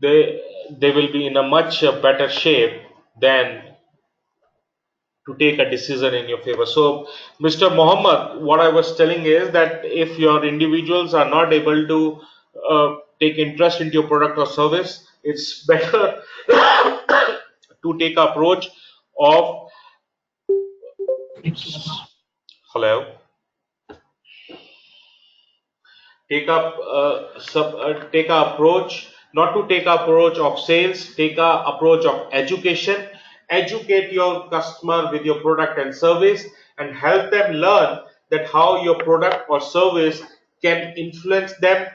They will be in a much better shape than to take a decision in your favor. So, Mr. Mohammed, what I was telling is that if your individuals are not able to take interest into your product or service, it's better to take approach of hello. Take a approach, not to take a approach of sales, take a approach of education. Educate your customer with your product and service and help them learn that how your product or service can influence them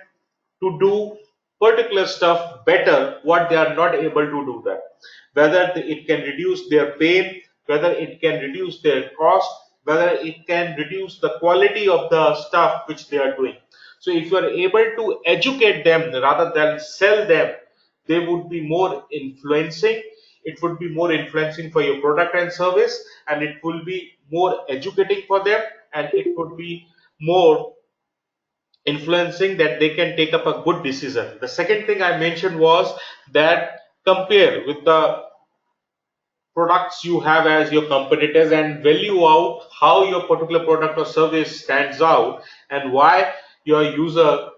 to do particular stuff better what they are not able to do that, whether it can reduce their pain, whether it can reduce their cost, whether it can reduce the quality of the stuff which they are doing. So if you are able to educate them rather than sell them, they would be more influencing. It would be more influencing for your product and service, and it will be more educating for them, and it would be more influencing that they can take up a good decision. The second thing I mentioned was that compare with the products you have as your competitors and value out how your particular product or service stands out and why your user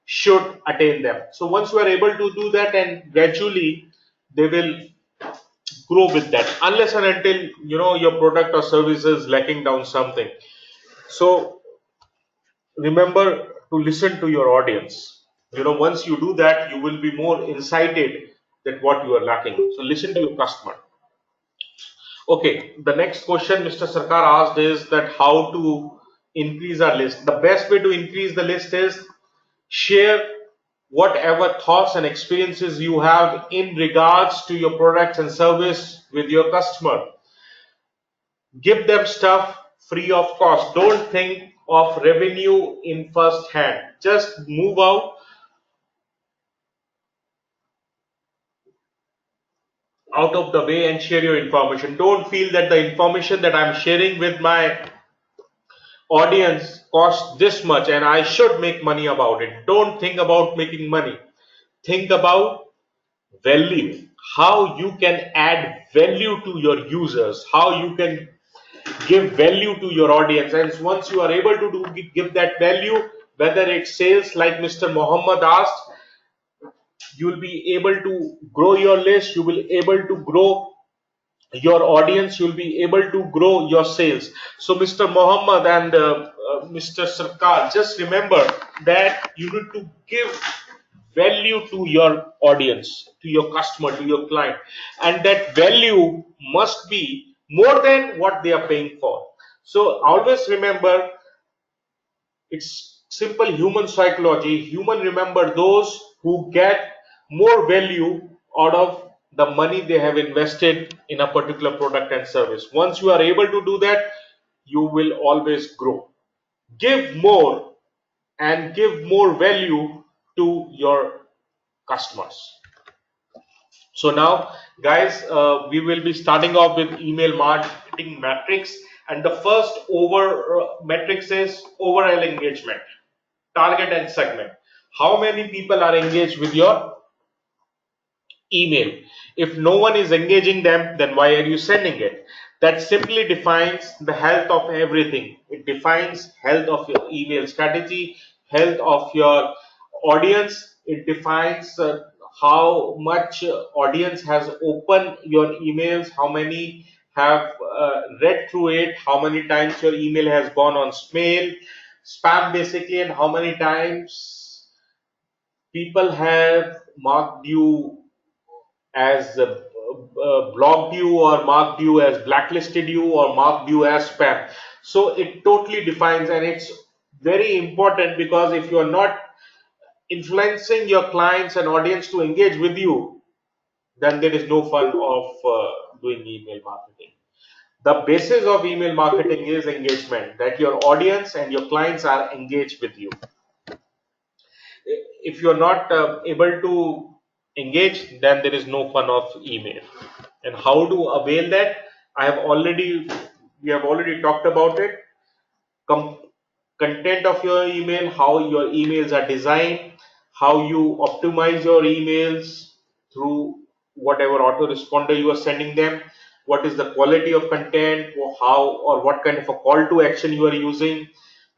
should attain them. So once you are able to do that, and gradually they will grow with that, unless and until your product or service is lacking down something. So remember to listen to your audience. Once you do that, you will be more incited that what you are lacking. So listen to your customer. Okay, the next question Mr. Sarkar asked is that how to increase our list. The best way to increase the list is share whatever thoughts and experiences you have in regards to your products and service with your customer. Give them stuff free of cost. Don't think of revenue in first hand. Just move out of the way and share your information. Don't feel that the information that I'm sharing with my audience costs this much and I should make money about it. Don't think about making money. Think about value. How you can add value to your users, how you can give value to your audience. And once you are able to give that value, whether it's sales like Mr. Mohammed asked, you will be able to grow your list, you will able to grow your audience, you'll be able to grow your sales. So Mr. Mohammed and Mr. Sarkar, just remember that you need to give value to your audience, to your customer, to your client, and that value must be more than what they are paying for. So always remember, it's simple human psychology. Human remember those who get more value out of the money they have invested in a particular product and service. Once you are able to do that, you will always grow. Give more and give more value to your customers. So now, guys, we will be starting off with email marketing metrics, and the first over metrics is overall engagement, target and segment. How many people are engaged with your email? If no one is engaging them, then why are you sending it? That simply defines the health of everything. It defines health of your email strategy, health of your audience. It defines how much audience has opened your emails, how many have read through it, how many times your email has gone on spam basically, and how many times people have marked you as blocked you, or marked you as blacklisted you, or marked you as spam. So it totally defines, and it's very important, because if you are not influencing your clients and audience to engage with you, then there is no fun of doing email marketing. The basis of email marketing is engagement, that your audience and your clients are engaged with you. if you're not able to engage, then there is no fun of email. And how to avail that, I have already we have already talked about it. Com- Content of your email, how your emails are designed, how you optimize your emails through whatever autoresponder you are sending them, what is the quality of content, or how or what kind of a call to action you are using,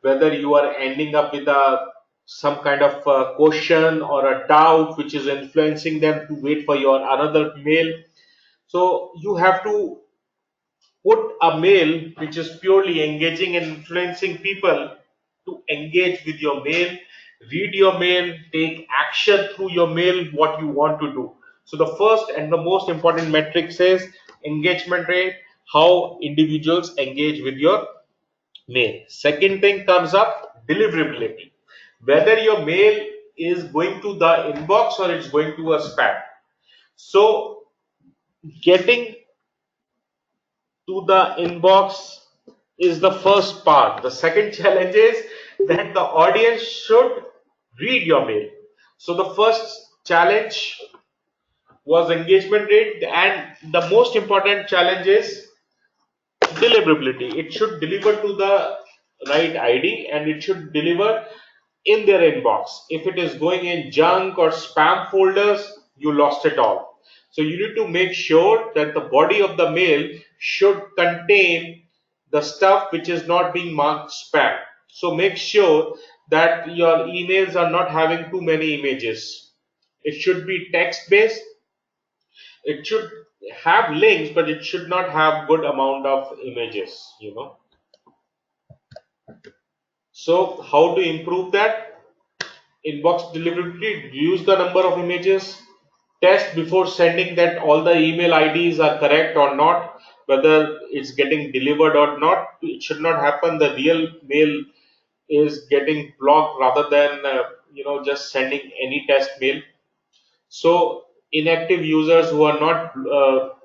whether you are ending up with a some kind of a question or a doubt which is influencing them to wait for your another mail. So you have to put a mail which is purely engaging and influencing people to engage with your mail, read your mail, take action through your mail, what you want to do. So the first and the most important metric says engagement rate, how individuals engage with your mail. Second thing comes up, deliverability. Whether your mail is going to the inbox or it's going to a spam. So getting to the inbox is the first part. The second challenge is that the audience should read your mail. So the first challenge was engagement rate, and the most important challenge is deliverability. It should deliver to the right ID and it should deliver in their inbox. If it is going in junk or spam folders, you lost it all. So you need to make sure that the body of the mail should contain the stuff which is not being marked spam. So make sure that your emails are not having too many images. It should be text based. It should have links, but it should not have good amount of images. So how to improve that? Inbox deliverability, reduce the number of images, test before sending that all the email IDs are correct or not, whether it's getting delivered or not. It should not happen. The real mail is getting blocked rather than just sending any test mail. So inactive users who are not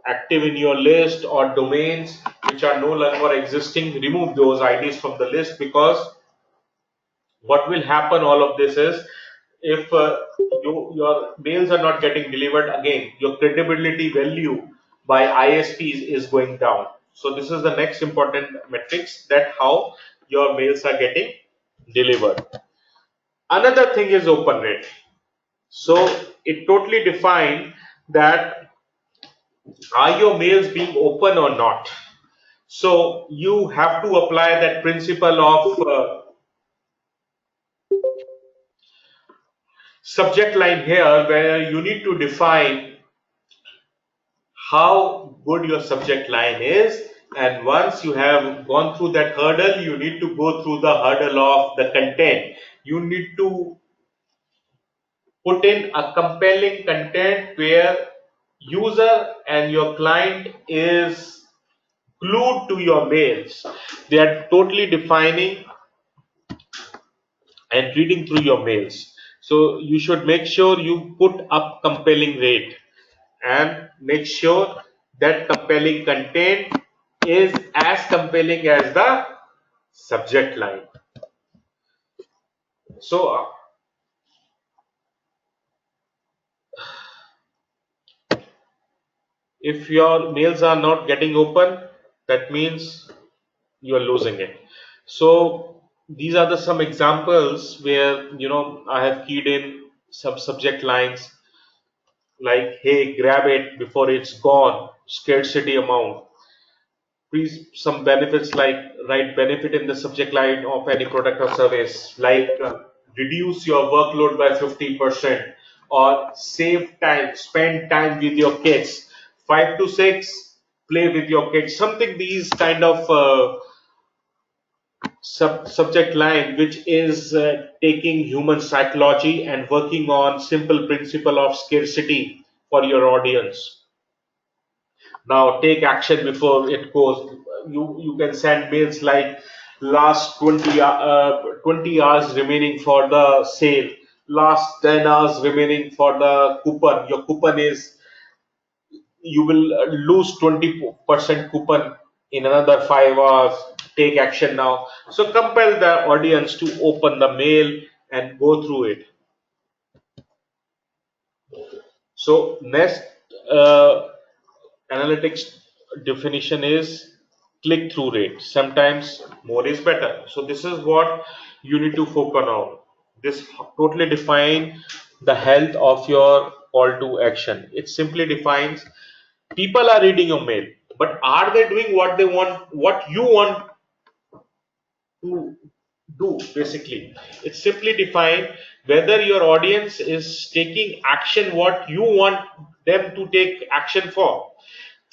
active in your list or domains which are no longer existing, remove those IDs from the list, because what will happen all of this is, if your mails are not getting delivered, again your credibility value by ISPs is going down. So this is the next important metrics, that how your mails are getting delivered. Another thing is open rate. So it totally define that are your mails being open or not. So you have to apply that principle of subject line here, where you need to define how good your subject line is, and once you have gone through that hurdle, you need to go through the hurdle of the content. You need to put in a compelling content where user and your client is glued to your mails. They are totally defining and reading through your mails. So you should make sure you put up compelling rate and make sure that compelling content is as compelling as the subject line. So if your mails are not getting open, that means you are losing it. So these are the some examples where I have keyed in some subject lines like, hey, grab it before it's gone, scarcity amount. Please, some benefits like write benefit in the subject line of any product or service, like reduce your workload by 50%, or save time, spend time with your kids, 5 to 6, play with your kids, something, these kind of subject line which is taking human psychology and working on simple principle of scarcity for your audience. Now take action before it goes. You can send mails like last 20 hours remaining for the sale, last 10 hours remaining for the coupon. Your coupon is, you will lose 20% coupon in another 5 hours. Take action now. So compel the audience to open the mail and go through it. So next uh, analytics definition is click through rate. Sometimes more is better. So this is what you need to focus on. This totally define the health of your call to action. It simply defines people are reading your mail, but are they doing what they want, what you want to do? Basically, it's simply define whether your audience is taking action what you want them to take action for.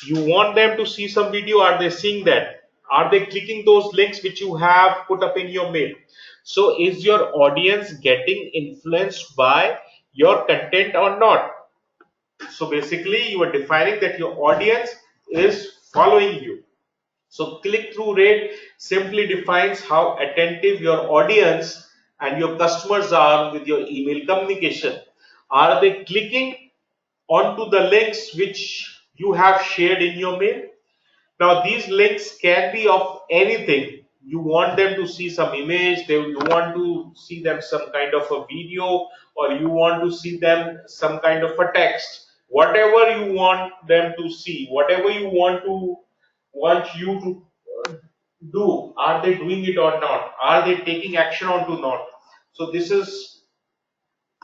You want them to see some video, are they seeing that? Are they clicking those links which you have put up in your mail? So is your audience getting influenced by your content or not? So basically you are defining that your audience is following you. So click-through rate simply defines how attentive your audience and your customers are with your email communication. Are they clicking onto the links which you have shared in your mail? Now these links can be of anything. You want them to see some image, you want to see them some kind of a video, or you want to see them some kind of a text. Whatever you want them to see, whatever you want you to do, are they doing it or not? Are they taking action on to not? So this is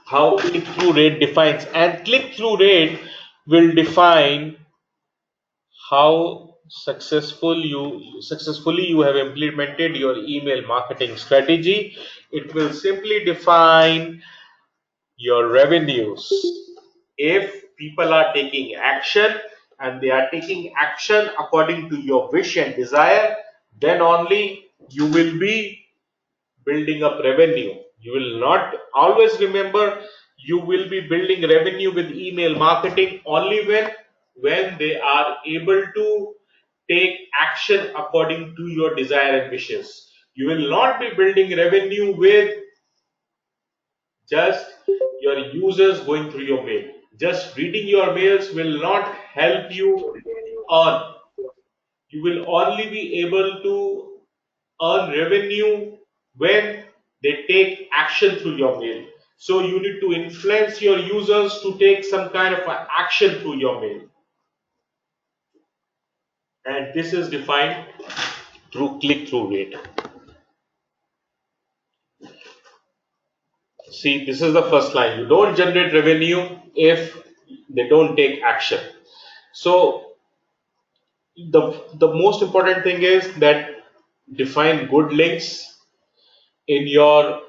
how click-through rate defines, and click-through rate will define how successfully you have implemented your email marketing strategy. It will simply define your revenues. If people are taking action and they are taking action according to your wish and desire, then only you will be building up revenue. You will not always remember, you will be building revenue with email marketing only when they are able to take action according to your desire and wishes. You will not be building revenue with just your users going through your mail. Just reading your mails will not help you earn. You will only be able to earn revenue when they take action through your mail. So you need to influence your users to take some kind of action through your mail. And this is defined through click-through rate. See, this is the first line. You don't generate revenue if they don't take action. So the most important thing is that define good links in your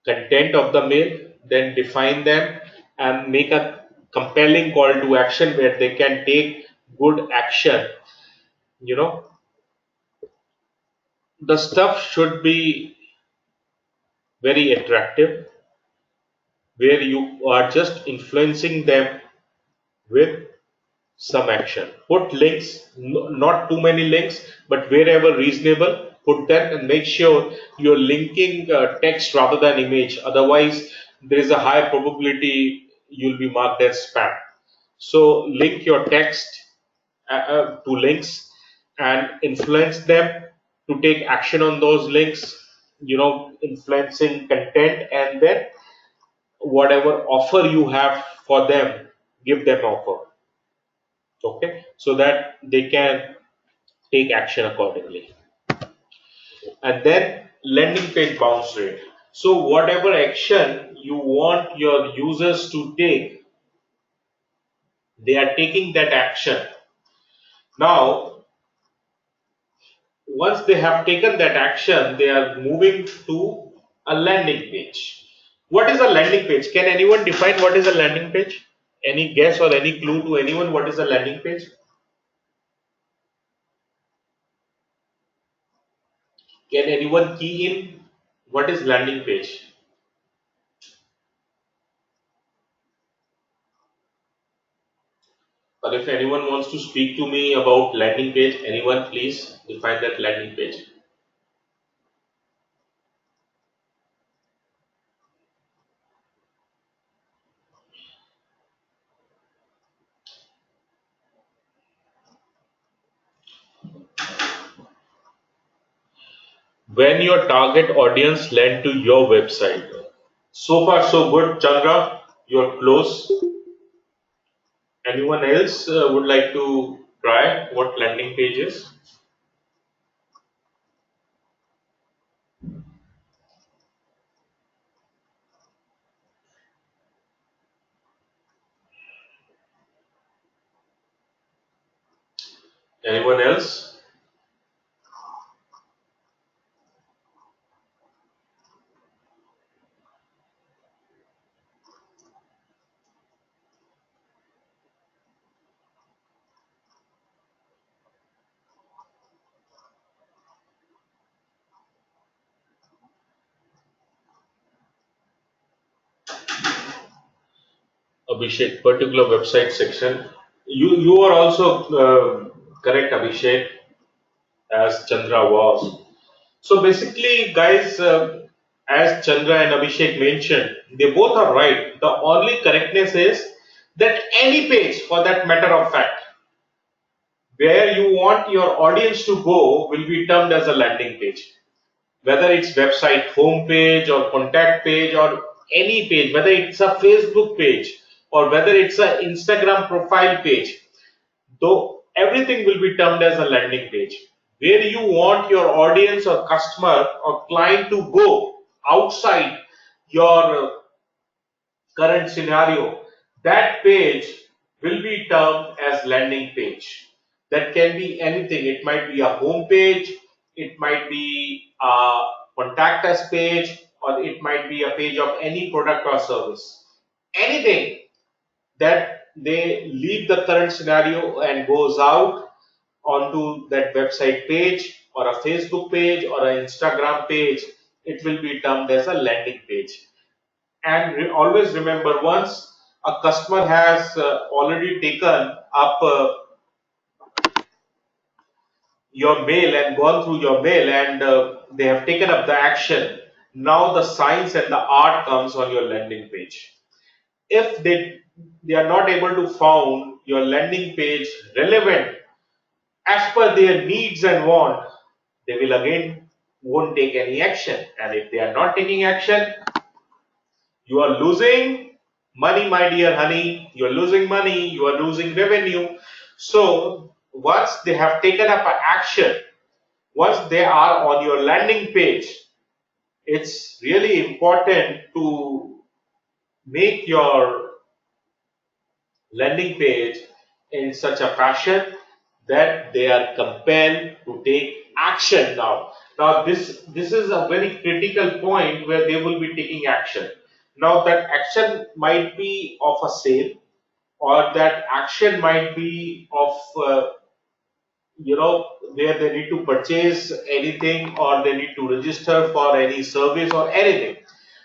content of the mail, then define them and make a compelling call to action where they can take good action. You know, the stuff should be very attractive, where you are just influencing them with some action. Put links, not too many links, but wherever reasonable, put them and make sure you're linking text rather than image. Otherwise, there is a high probability you'll be marked as spam. So link your text to links and influence them to take action on those links. You know, influencing content, and then whatever offer you have for them, give them offer. Okay, so that they can take action accordingly. And then landing page bounce rate. So whatever action you want your users to take, they are taking that action. Now once they have taken that action, they are moving to a landing page. What is a landing page? Can anyone define what is a landing page? Any guess or any clue to anyone what is a landing page? Can anyone key in what is landing page? Or if anyone wants to speak to me about landing page, anyone please define that landing page. When your target audience land to your website. So far so good, Chandra, you're close. Anyone else would like to try what landing page is? Anyone else? Abhishek, particular website section. You are also correct, Abhishek, as Chandra was. So basically, guys, as Chandra and Abhishek mentioned, they both are right. The only correctness is that any page, for that matter of fact, where you want your audience to go will be termed as a landing page. Whether it's website homepage or contact page or any page, whether it's a Facebook page or whether it's an Instagram profile page, though everything will be termed as a landing page. Where you want your audience or customer or client to go outside your current scenario, that page will be termed as landing page. That can be anything. It might be a home page, it might be a contact us page, or it might be a page of any product or service. Anything that they leave the current scenario and goes out onto that website page or a Facebook page or an Instagram page, it will be termed as a landing page. And always remember, once a customer has already taken up your mail and gone through your mail and they have taken up the action, now the science and the art comes on your landing page. If they are not able to found your landing page relevant as per their needs and want, they will again won't take any action. And if they are not taking action, you are losing money, my dear honey. You are losing money. You are losing revenue. So once they have taken up an action, once they are on your landing page, it's really important to make your landing page in such a fashion that they are compelled to take action now. Now this is a very critical point where they will be taking action. Now that action might be of a sale, or that action might be of where they need to purchase anything or they need to register for any service or anything.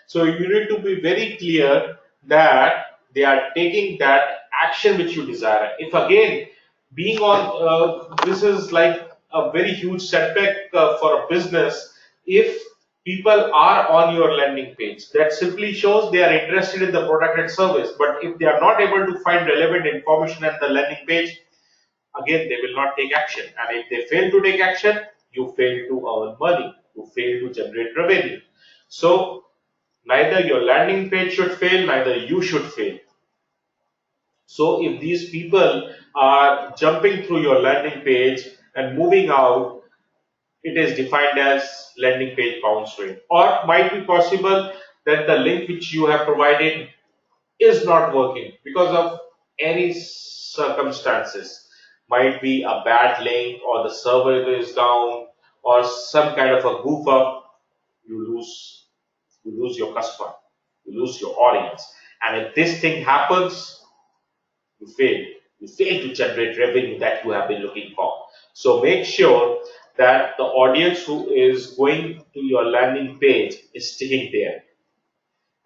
So you need to be very clear that they are taking that action which you desire. If again being on this is like a very huge setback for a business. If people are on your landing page, that simply shows they are interested in the product and service. But if they are not able to find relevant information at the landing page, again they will not take action. And if they fail to take action, you fail to earn money, you fail to generate revenue. So neither your landing page should fail, neither you should fail. So if these people are jumping through your landing page and moving out, it is defined as landing page bounce rate. Or might be possible that the link which you have provided is not working because of any circumstances. Might be a bad link, or the server is down, or some kind of a goof up. You lose your customer, you lose your audience. And if this thing happens, you fail. You fail to generate revenue that you have been looking for. So make sure that the audience who is going to your landing page is sticking there,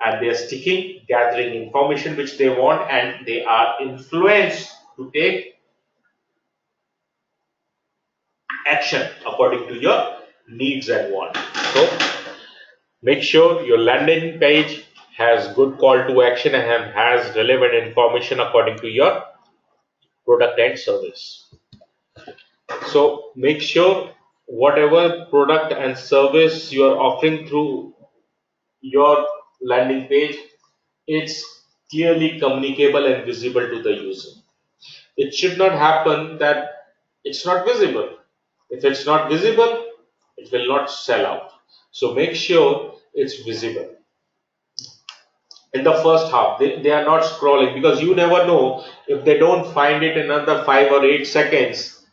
and they are sticking, gathering information which they want, and they are influenced to take action according to your needs and wants. So make sure your landing page has good call to action and has relevant information according to your product and service. So make sure whatever product and service you are offering through your landing page, it's clearly communicable and visible to the user. It should not happen that it's not visible. If it's not visible, it will not sell out. So make sure it's visible. In the first half, they are not scrolling, because you never know, if they don't find it in another 5 or 8 seconds,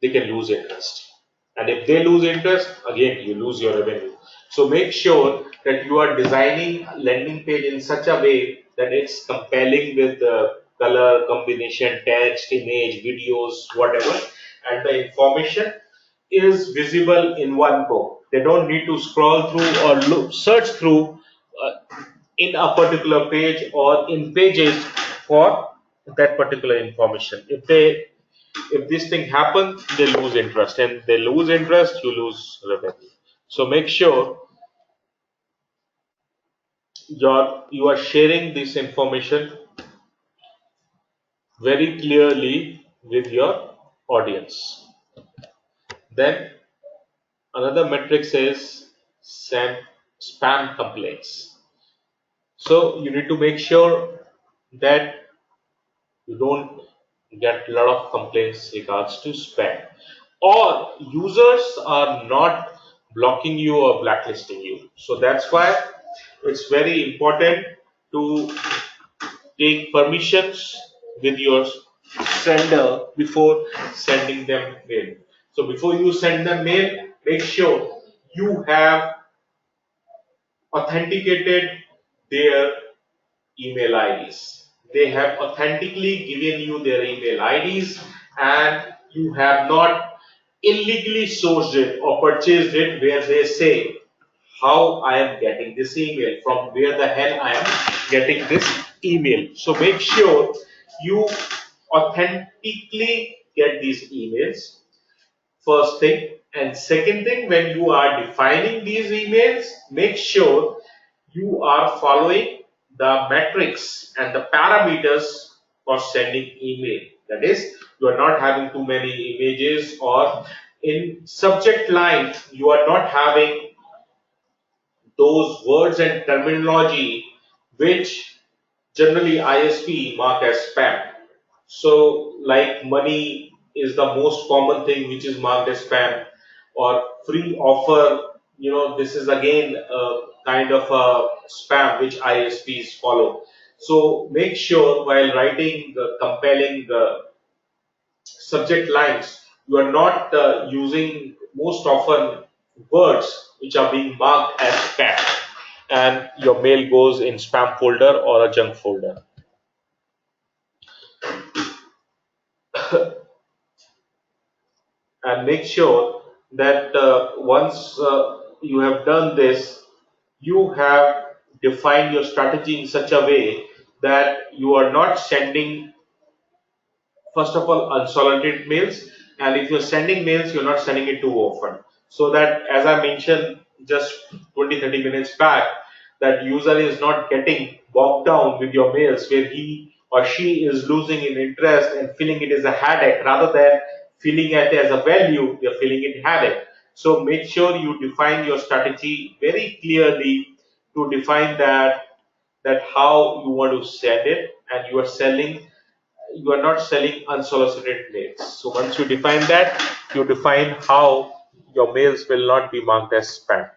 they can lose interest. And if they lose interest, again, you lose your revenue. So make sure that you are designing a landing page in such a way that it's compelling with the color combination, text, image, videos, whatever, and the information is visible in one go. They don't need to scroll through or search through in a particular page or in pages for that particular information. If this thing happens, they lose interest, and they lose interest, you lose revenue. So make sure you are sharing this information very clearly with your audience. Then another metric says spam complaints. So you need to make sure that you don't get a lot of complaints regards to spam, or users are not blocking you or blacklisting you. So that's why it's very important to take permissions with your sender before sending them mail. So before you send them mail, make sure you have authenticated their email IDs. They have authentically given you their email IDs, and you have not illegally sourced it or purchased it where they say how I am getting this email, from where the hell I am getting this email. So make sure you authentically get these emails, first thing. And second thing, when you are defining these emails, make sure you are following the metrics and the parameters for sending email. That is, you are not having too many images, or in subject line you are not having those words and terminology which generally ISP mark as spam. So, like money is the most common thing which is marked as spam, or free offer. This is again a kind of a spam which ISPs follow. So, make sure while writing the compelling subject lines, you are not using most often words which are being marked as spam, and your mail goes in spam folder or a junk folder. And make sure that once you have done this, you have defined your strategy in such a way that you are not sending, first of all, unsolicited mails, and if you're sending mails, you're not sending it too often, so that, as I mentioned just 20-30 minutes back, that user is not getting bogged down with your mails where he or she is losing in interest and feeling it is a headache, rather than feeling it as a value, they're feeling it headache. So make sure you define your strategy very clearly, to define that how you want to send it, and you are not selling unsolicited mails. So once you define that, you define how your mails will not be marked as spam.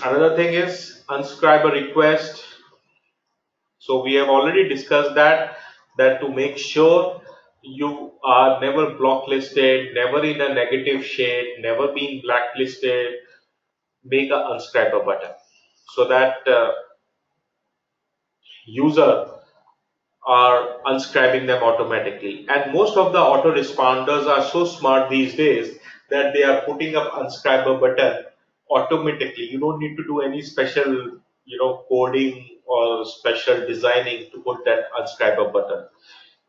Another thing is unsubscriber request. So we have already discussed that to make sure you are never blocklisted, never in a negative shade, never being blacklisted, make a unsubscriber button, so that user are unscribing them automatically. And most of the autoresponders are so smart these days that they are putting up unscriber button automatically. You don't need to do any special, coding or special designing to put that unscriber button.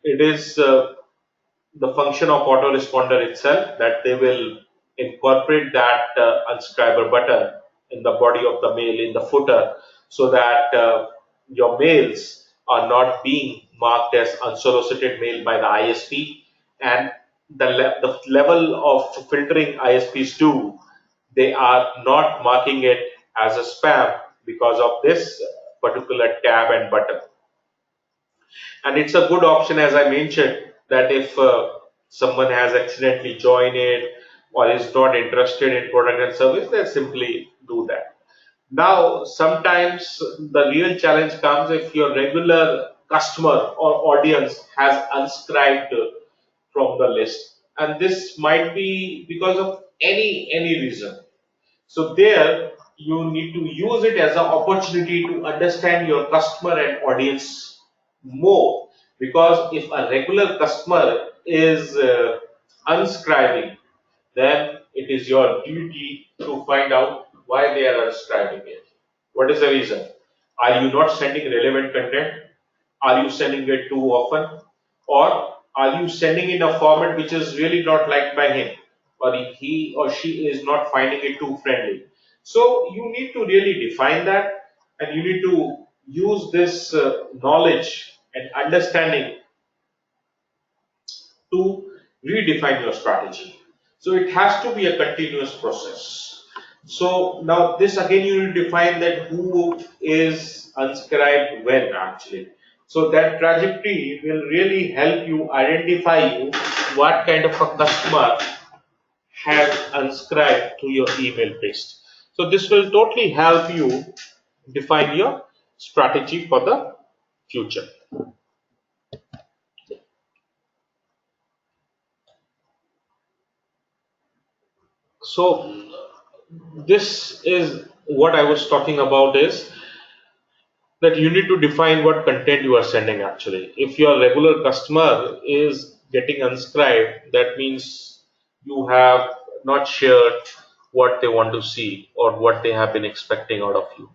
It is the function of autoresponder itself that they will incorporate that unscriber button in the body of the mail, in the footer, so that your mails are not being marked as unsolicited mail by the ISP. And the level of filtering ISPs do, they are not marking it as a spam because of this particular tab and button. And it's a good option, as I mentioned, that if someone has accidentally joined it or is not interested in product and service, they simply do that. Now, sometimes the real challenge comes if your regular customer or audience has unscribed from the list, and this might be because of any reason. So there you need to use it as an opportunity to understand your customer and audience more, because if a regular customer is unscribing, then it is your duty to find out why they are unscribing it. What is the reason? Are you not sending relevant content? Are you sending it too often? Or are you sending in a format which is really not liked by him? Or he or she is not finding it too friendly? So you need to really define that, and you need to use this knowledge and understanding to redefine your strategy. So it has to be a continuous process. So now this again you will define that who is unscribed when actually. So that trajectory will really help you identify you what kind of a customer has unscribed to your email list. So this will totally help you define your strategy for the future. So this is what I was talking about, is that you need to define what content you are sending actually. If your regular customer is getting unscribed, that means you have not shared what they want to see or what they have been expecting out of you.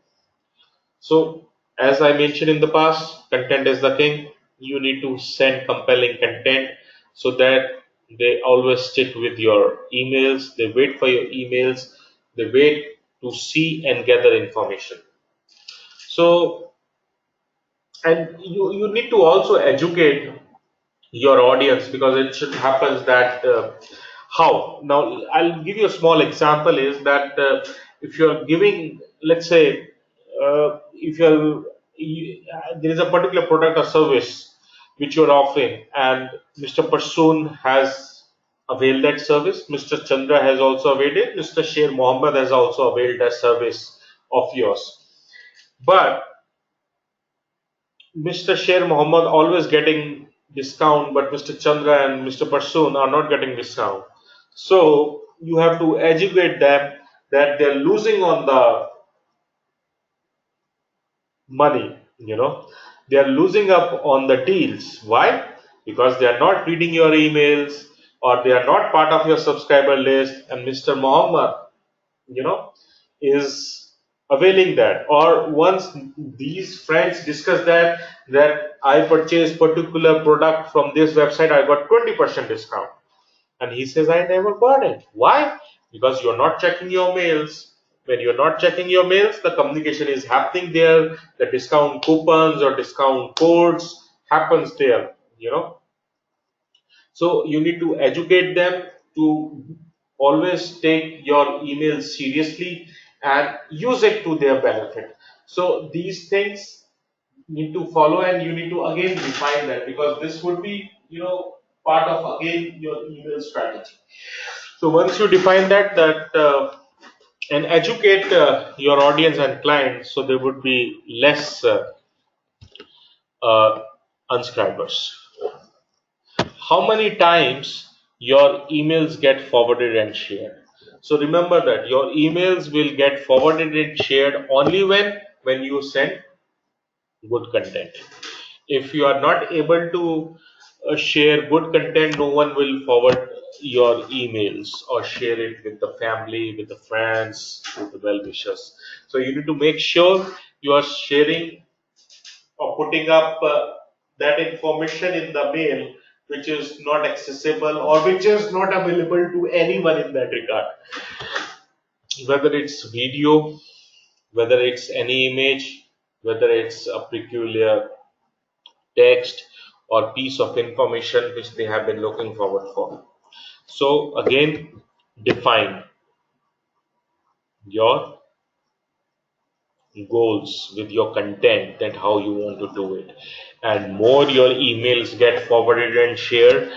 So, as I mentioned in the past, content is the king. You need to send compelling content so that they always stick with your emails, they wait for your emails, they wait to see and gather information. So, and you need to also educate your audience, because it should happens that how now I'll give you a small example, is that if you're giving, let's say, if there is a particular product or service which you're offering, and Mr. Parsoon has availed that service, Mr. Chandra has also availed it, Mr. Sher Mohammed has also availed that service of yours, but Mr. Sher Mohammed always getting discount, but Mr. Chandra and Mr. Parsoon are not getting discount. So you have to educate them that they're losing on the money, they are losing up on the deals. Why? Because they are not reading your emails, or they are not part of your subscriber list, and Mr. Mohammed, you know, is availing that. Or once these friends discuss that I purchased particular product from this website, I got 20% discount, and he says I never bought it. Why? Because you're not checking your mails. When you're not checking your mails, the communication is happening there. The discount coupons or discount codes happens there. So you need to educate them to always take your emails seriously and use it to their benefit. So these things need to follow, and you need to again define that, because this would be part of again your email strategy. So once you define that and educate your audience and clients, so there would be less uh, unscribers. How many times your emails get forwarded and shared? So remember that your emails will get forwarded and shared only when you send good content. If you are not able to share good content, no one will forward your emails or share it with the family, with the friends, with the well wishers. So you need to make sure you are sharing or putting up that information in the mail which is not accessible or which is not available to anyone in that regard, whether it's video, whether it's any image, whether it's a peculiar text or piece of information which they have been looking forward for. So again, define your goals with your content, that how you want to do it. And more your emails get forwarded and shared,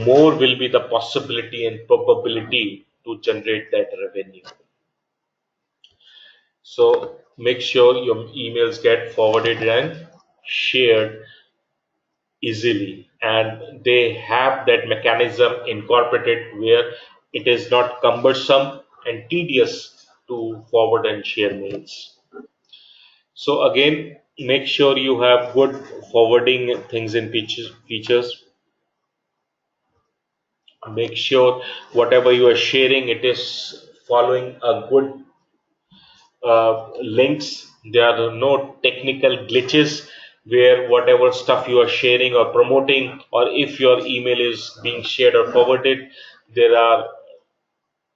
more will be the possibility and probability to generate that revenue. So make sure your emails get forwarded and shared easily, and they have that mechanism incorporated where it is not cumbersome and tedious to forward and share mails. So again, make sure you have good forwarding things in features. Make sure whatever you are sharing, it is following a good links. There are no technical glitches where whatever stuff you are sharing or promoting, or if your email is being shared or forwarded, there are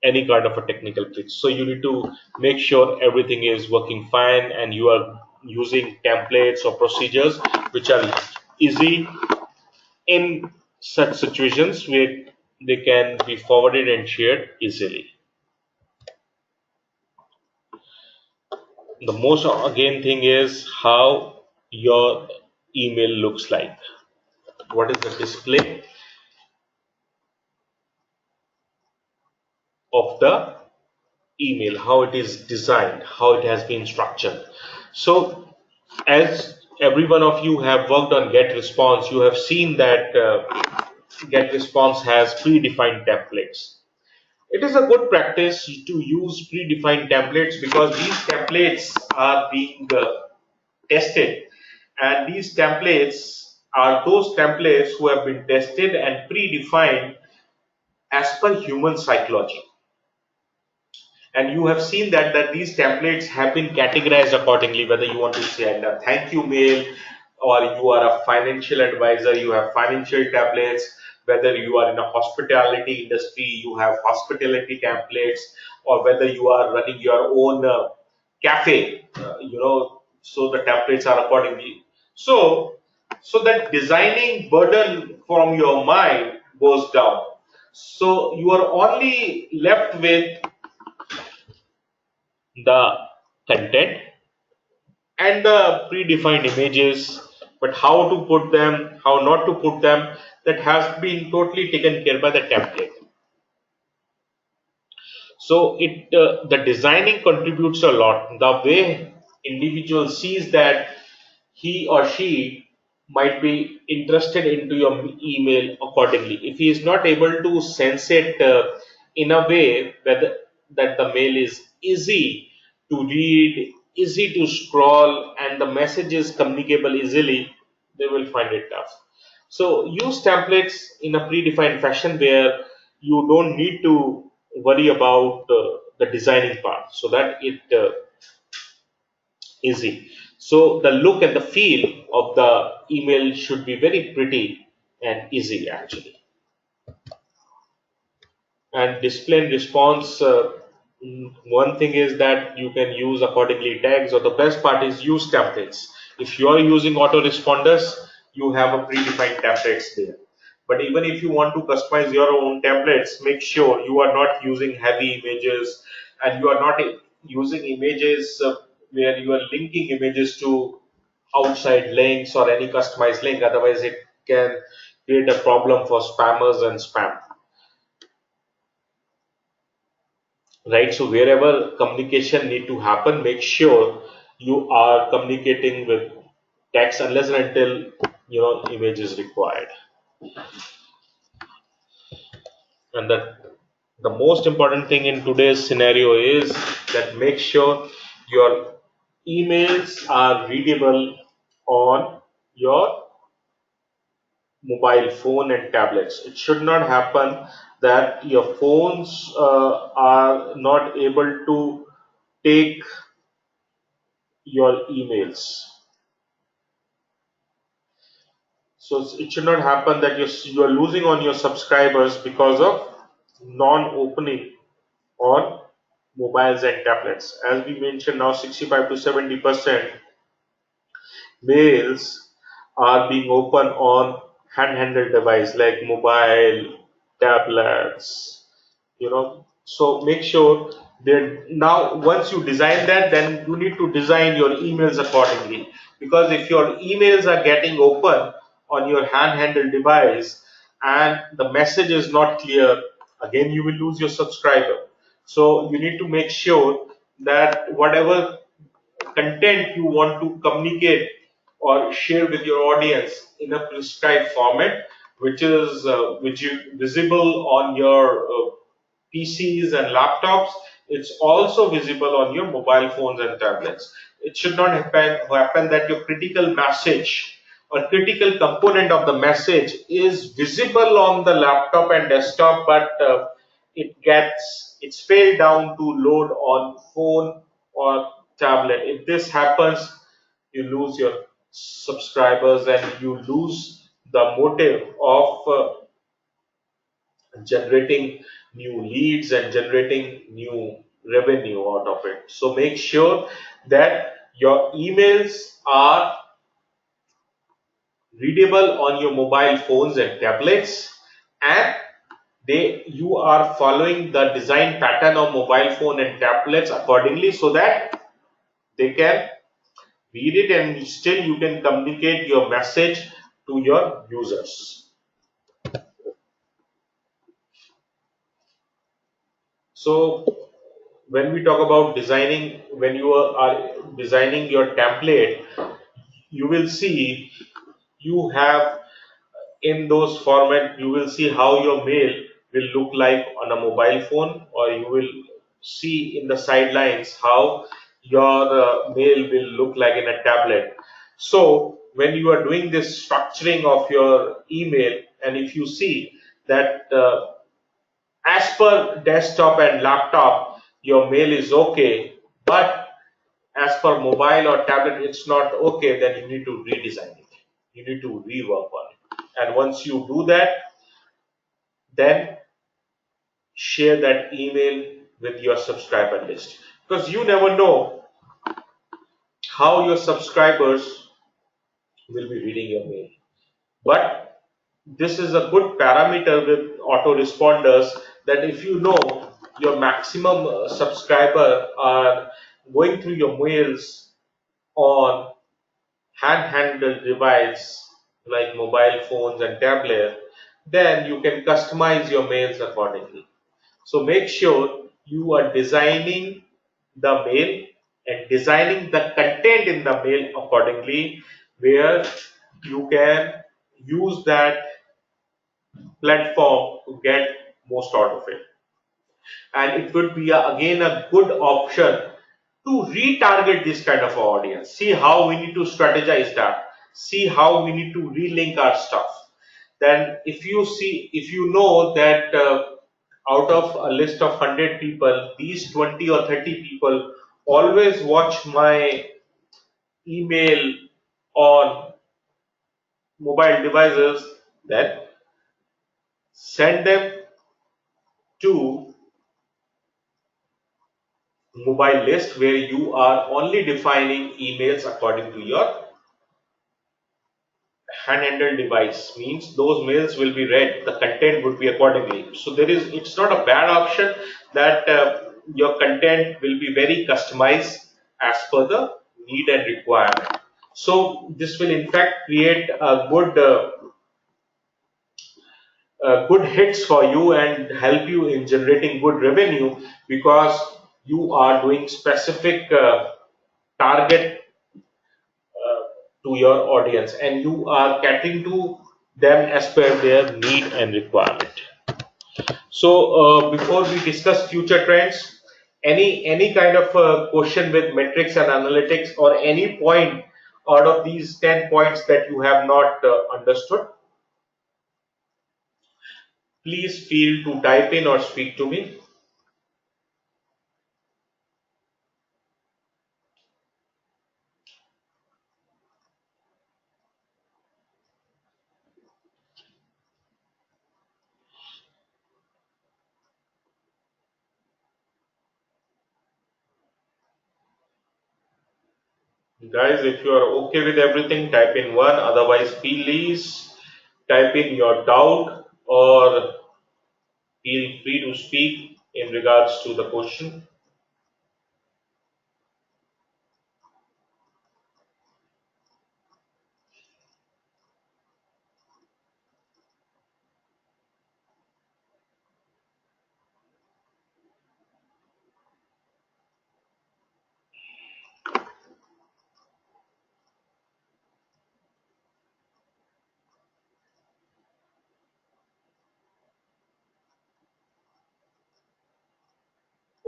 any kind of a technical glitch. So you need to make sure everything is working fine and you are using templates or procedures which are easy in such situations where they can be forwarded and shared easily. The most again thing is how your email looks like. What is the display of the email, how it is designed, how it has been structured. So as every one of you have worked on get response, you have seen that get response has predefined templates. It is a good practice to use predefined templates because these templates are being tested, and these templates are those templates who have been tested and predefined as per human psychology. And you have seen that these templates have been categorized accordingly, whether you want to send a thank you mail, or you are a financial advisor, you have financial templates. Whether you are in a hospitality industry, you have hospitality templates, or whether you are running your own cafe, so the templates are accordingly. So that designing burden from your mind goes down. So you are only left with the content and the predefined images, but how to put them, how not to put them, that has been totally taken care by the template. So the designing contributes a lot. The way individual sees that he or she might be interested into your email accordingly. If he is not able to sense it in a way that the mail is easy to read, easy to scroll, and the message is communicable easily, they will find it tough. So use templates in a predefined fashion where you don't need to worry about the designing part, so that it easy. So the look and the feel of the email should be very pretty and easy actually. And display and response, one thing is that you can use accordingly tags, or the best part is use templates. If you are using autoresponders, you have a predefined templates there. But even if you want to customize your own templates, make sure you are not using heavy images, and you are not using images where you are linking images to outside links or any customized link. Otherwise it can create a problem for spammers and spam. Right, so wherever communication need to happen, make sure you are communicating with text unless and until image is required. And the most important thing in today's scenario is that make sure your emails are readable on your mobile phone and tablets. It should not happen that your phones are not able to take your emails. So it should not happen that you are losing on your subscribers because of non-opening on mobiles and tablets. As we mentioned, now 65 to 70% mails are being opened on handheld device like mobile, tablets. So make sure Then now once you design that, then you need to design your emails accordingly, because if your emails are getting open on your handheld device and the message is not clear, again you will lose your subscriber. So you need to make sure that whatever content you want to communicate or share with your audience in a prescribed format, which is visible on your PCs and laptops. It's also visible on your mobile phones and tablets. It should not happen that your critical message or critical component of the message is visible on the laptop and desktop, but it's failed down to load on phone or tablet. If this happens, you lose your subscribers and you lose the motive of generating new leads and generating new revenue out of it. So make sure that your emails are readable on your mobile phones and tablets, and they you are following the design pattern of mobile phone and tablets accordingly, so that they can read it and still you can communicate your message to your users. So when we talk about designing, when you are designing your template, you will see you have in those format, you will see how your mail will look like on a mobile phone, or you will see in the sidelines how your mail will look like in a tablet. So when you are doing this structuring of your email, and if you see that as per desktop and laptop, your mail is okay, but as per mobile or tablet, it's not okay, then you need to redesign it. You need to rework on it. And once you do that, then share that email with your subscriber list. Because you never know how your subscribers will be reading your mail. But this is a good parameter with autoresponders, that if you know your maximum subscriber are going through your mails on handheld device like mobile phones and tablet, then you can customize your mails accordingly. So make sure you are designing the mail and designing the content in the mail accordingly, where you can use that platform to get most out of it. And it would be again a good option to retarget this kind of audience. See how we need to strategize that. See how we need to relink our stuff. Then if you know that out of a list of 100 people, these 20 or 30 people always watch my email on mobile devices, then send them to mobile list where you are only defining emails according to your handheld device. Means those mails will be read, the content would be accordingly. So it's not a bad option that your content will be very customized as per the need and requirement. So this will in fact create a good hits for you and help you in generating good revenue, because you are doing specific target to your audience and you are catering to them as per their need and requirement. So before we discuss future trends, any kind of question with metrics and analytics, or any point out of these 10 points that you have not understood, please feel to type in or speak to me. Guys, if you are okay with everything, type in one. Otherwise, please type in your doubt, or feel free to speak in regards to the question.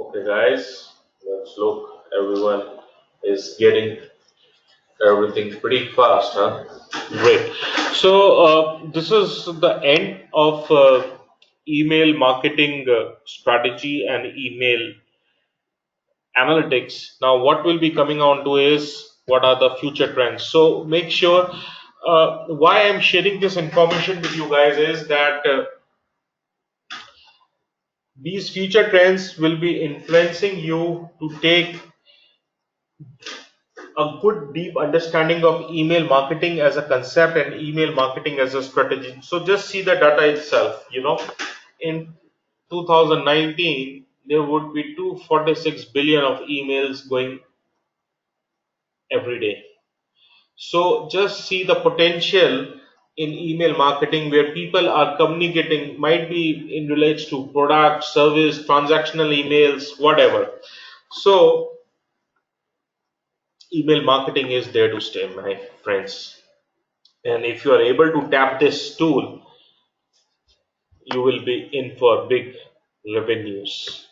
Okay, guys, let's look. Everyone is getting everything pretty fast, huh? Great. So, this is the end of email marketing strategy and email analytics. Now, what will be coming on to is what are the future trends. So, make sure why I'm sharing this information with you guys is that these future trends will be influencing you to take a good deep understanding of email marketing as a concept and email marketing as a strategy. So just see the data itself. In 2019, there would be 246 billion of emails going every day. So just see the potential in email marketing where people are communicating, might be in relates to product, service, transactional emails, whatever. So email marketing is there to stay, my friends. And if you are able to tap this tool, you will be in for big revenues.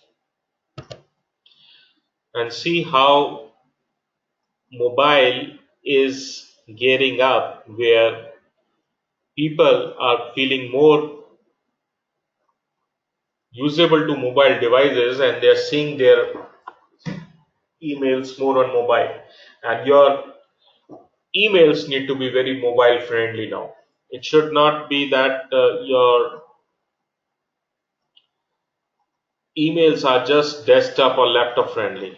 And see how mobile is gearing up, where people are feeling more usable to mobile devices and they are seeing their emails more on mobile. And your emails need to be very mobile friendly now. It should not be that your emails are just desktop or laptop friendly.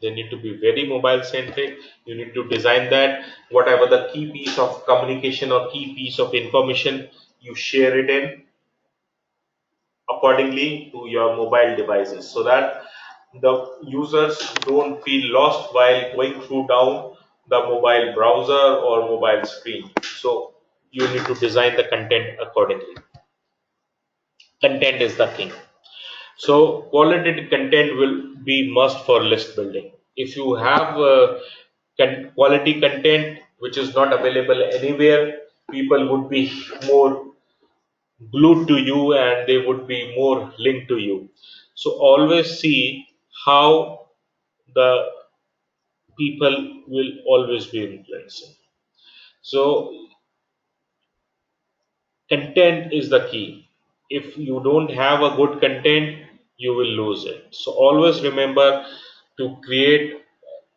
They need to be very mobile centric. You need to design that whatever the key piece of communication or key piece of information, you share it in accordingly to your mobile devices so that the users don't feel lost while going through down the mobile browser or mobile screen. So you need to design the content accordingly. Content is the king. So quality content will be must for list building. If you have quality content which is not available anywhere, people would be more glued to you and they would be more linked to you. So always see how the people will always be influencing. So content is the key. If you don't have a good content, you will lose it. So always remember to create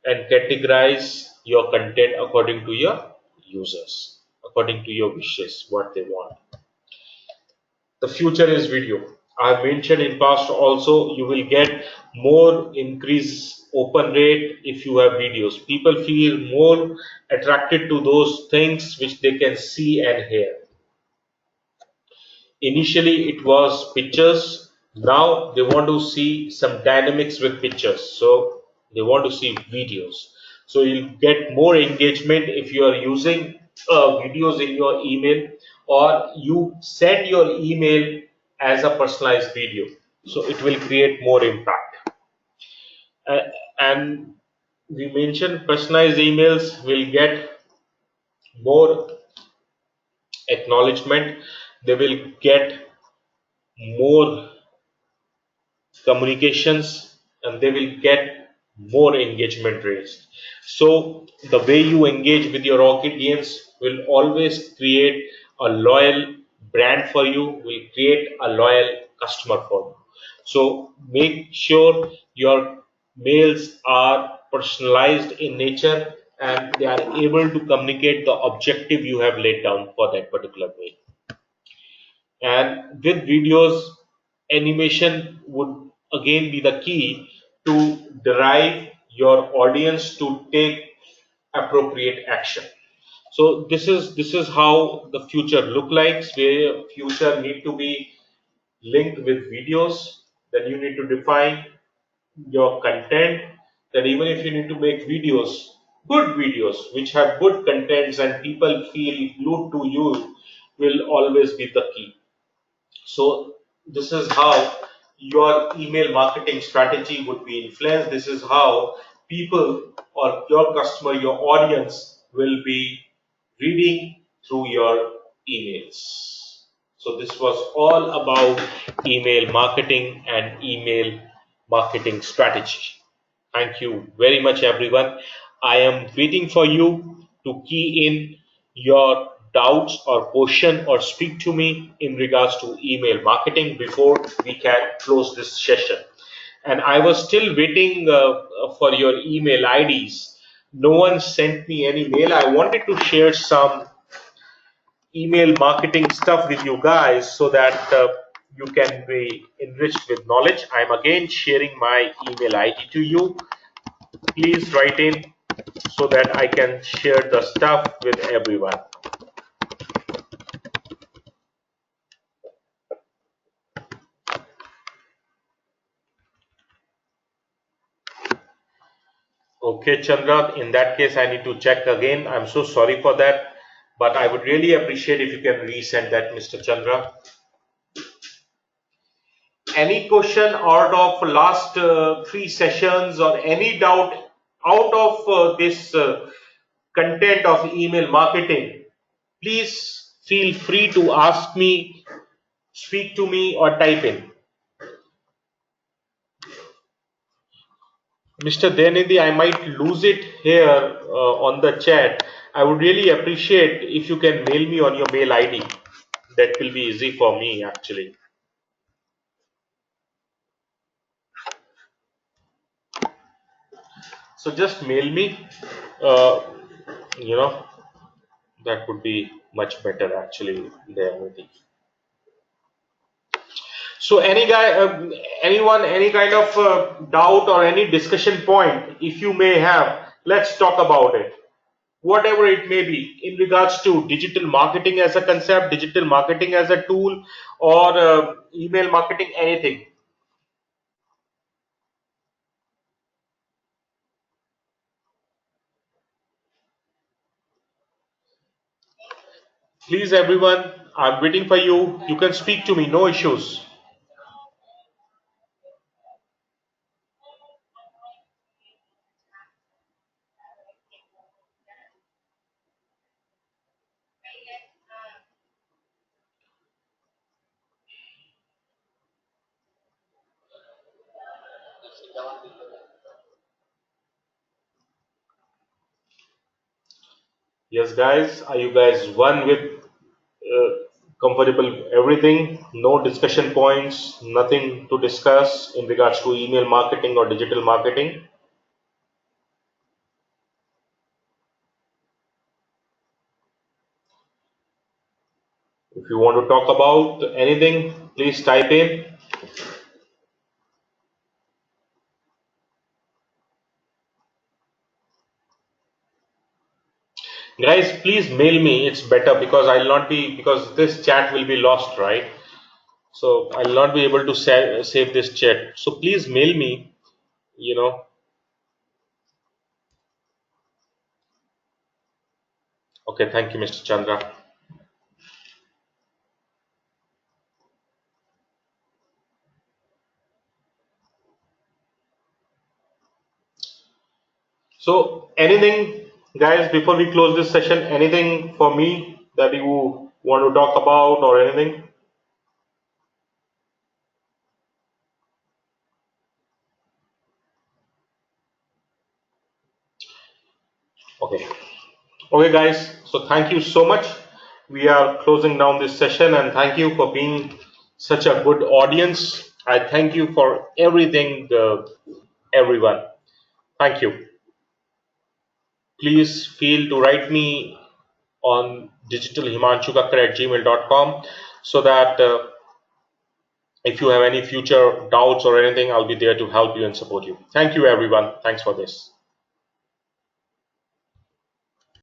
and categorize your content according to your users, according to your wishes, what they want. The future is video. I have mentioned in past also, you will get more increase open rate if you have videos. People feel more attracted to those things which they can see and hear. Initially, it was pictures. Now they want to see some dynamics with pictures. So they want to see videos. So you'll get more engagement if you are using videos in your email or you send your email as a personalized video. So it will create more impact. Uh, and we mentioned personalized emails will get more acknowledgement. They will get more communications and they will get more engagement rates. So the way you engage with your audience will always create a loyal brand for you, will create a loyal customer for you. So make sure your mails are personalized in nature and they are able to communicate the objective you have laid down for that particular mail. And with videos, animation would again be the key to drive your audience to take appropriate action. So this is how the future look like, where future need to be linked with videos. Then you need to define your content, that even if you need to make videos, good videos which have good contents and people feel glued to you, will always be the key. So this is how your email marketing strategy would be influenced. This is how people or your customer, your audience will be reading through your emails. So this was all about email marketing and email marketing strategy. Thank you very much, everyone. I am waiting for you to key in your doubts or question or speak to me in regards to email marketing before we can close this session. And I was still waiting for your email IDs. No one sent me any mail. I wanted to share some email marketing stuff with you guys so that you can be enriched with knowledge. I'm again sharing my email ID to you. Please write in so that I can share the stuff with everyone. Okay, Chandra, in that case, I need to check again. I'm so sorry for that, but I would really appreciate if you can resend that, Mr. Chandra. Any question out of last three sessions or any doubt out of this content of email marketing, please feel free to ask me, speak to me, or type in. Mr. Denidi, I might lose it here on the chat. I would really appreciate if you can mail me on your mail ID. That will be easy for me actually. So just mail me. Uh, you know, that would be much better actually. Denidi. So any guy, anyone, any kind of doubt or any discussion point, if you may have, let's talk about it. Whatever it may be, in regards to digital marketing as a concept, digital marketing as a tool, or email marketing, anything. Please, everyone, I'm waiting for you. You can speak to me, no issues. Yes, guys, are you guys one with comfortable everything? No discussion points, nothing to discuss in regards to email marketing or digital marketing. If you want to talk about anything, please type in. Guys, please mail me. It's better because I'll not be, because this chat will be lost, right? So I'll not be able to save this chat. So please mail me, you know. Okay, thank you, Mr. Chandra. So anything, guys, before we close this session, anything for me that you want to talk about or anything? Okay. Okay, guys. So thank you so much. We are closing down this session, and thank you for being such a good audience. I thank you for everything, everyone. Thank you. Please feel to write me on digitalhimanshukakkar@gmail.com so that if you have any future doubts or anything, I'll be there to help you and support you. Thank you, everyone. Thanks for this.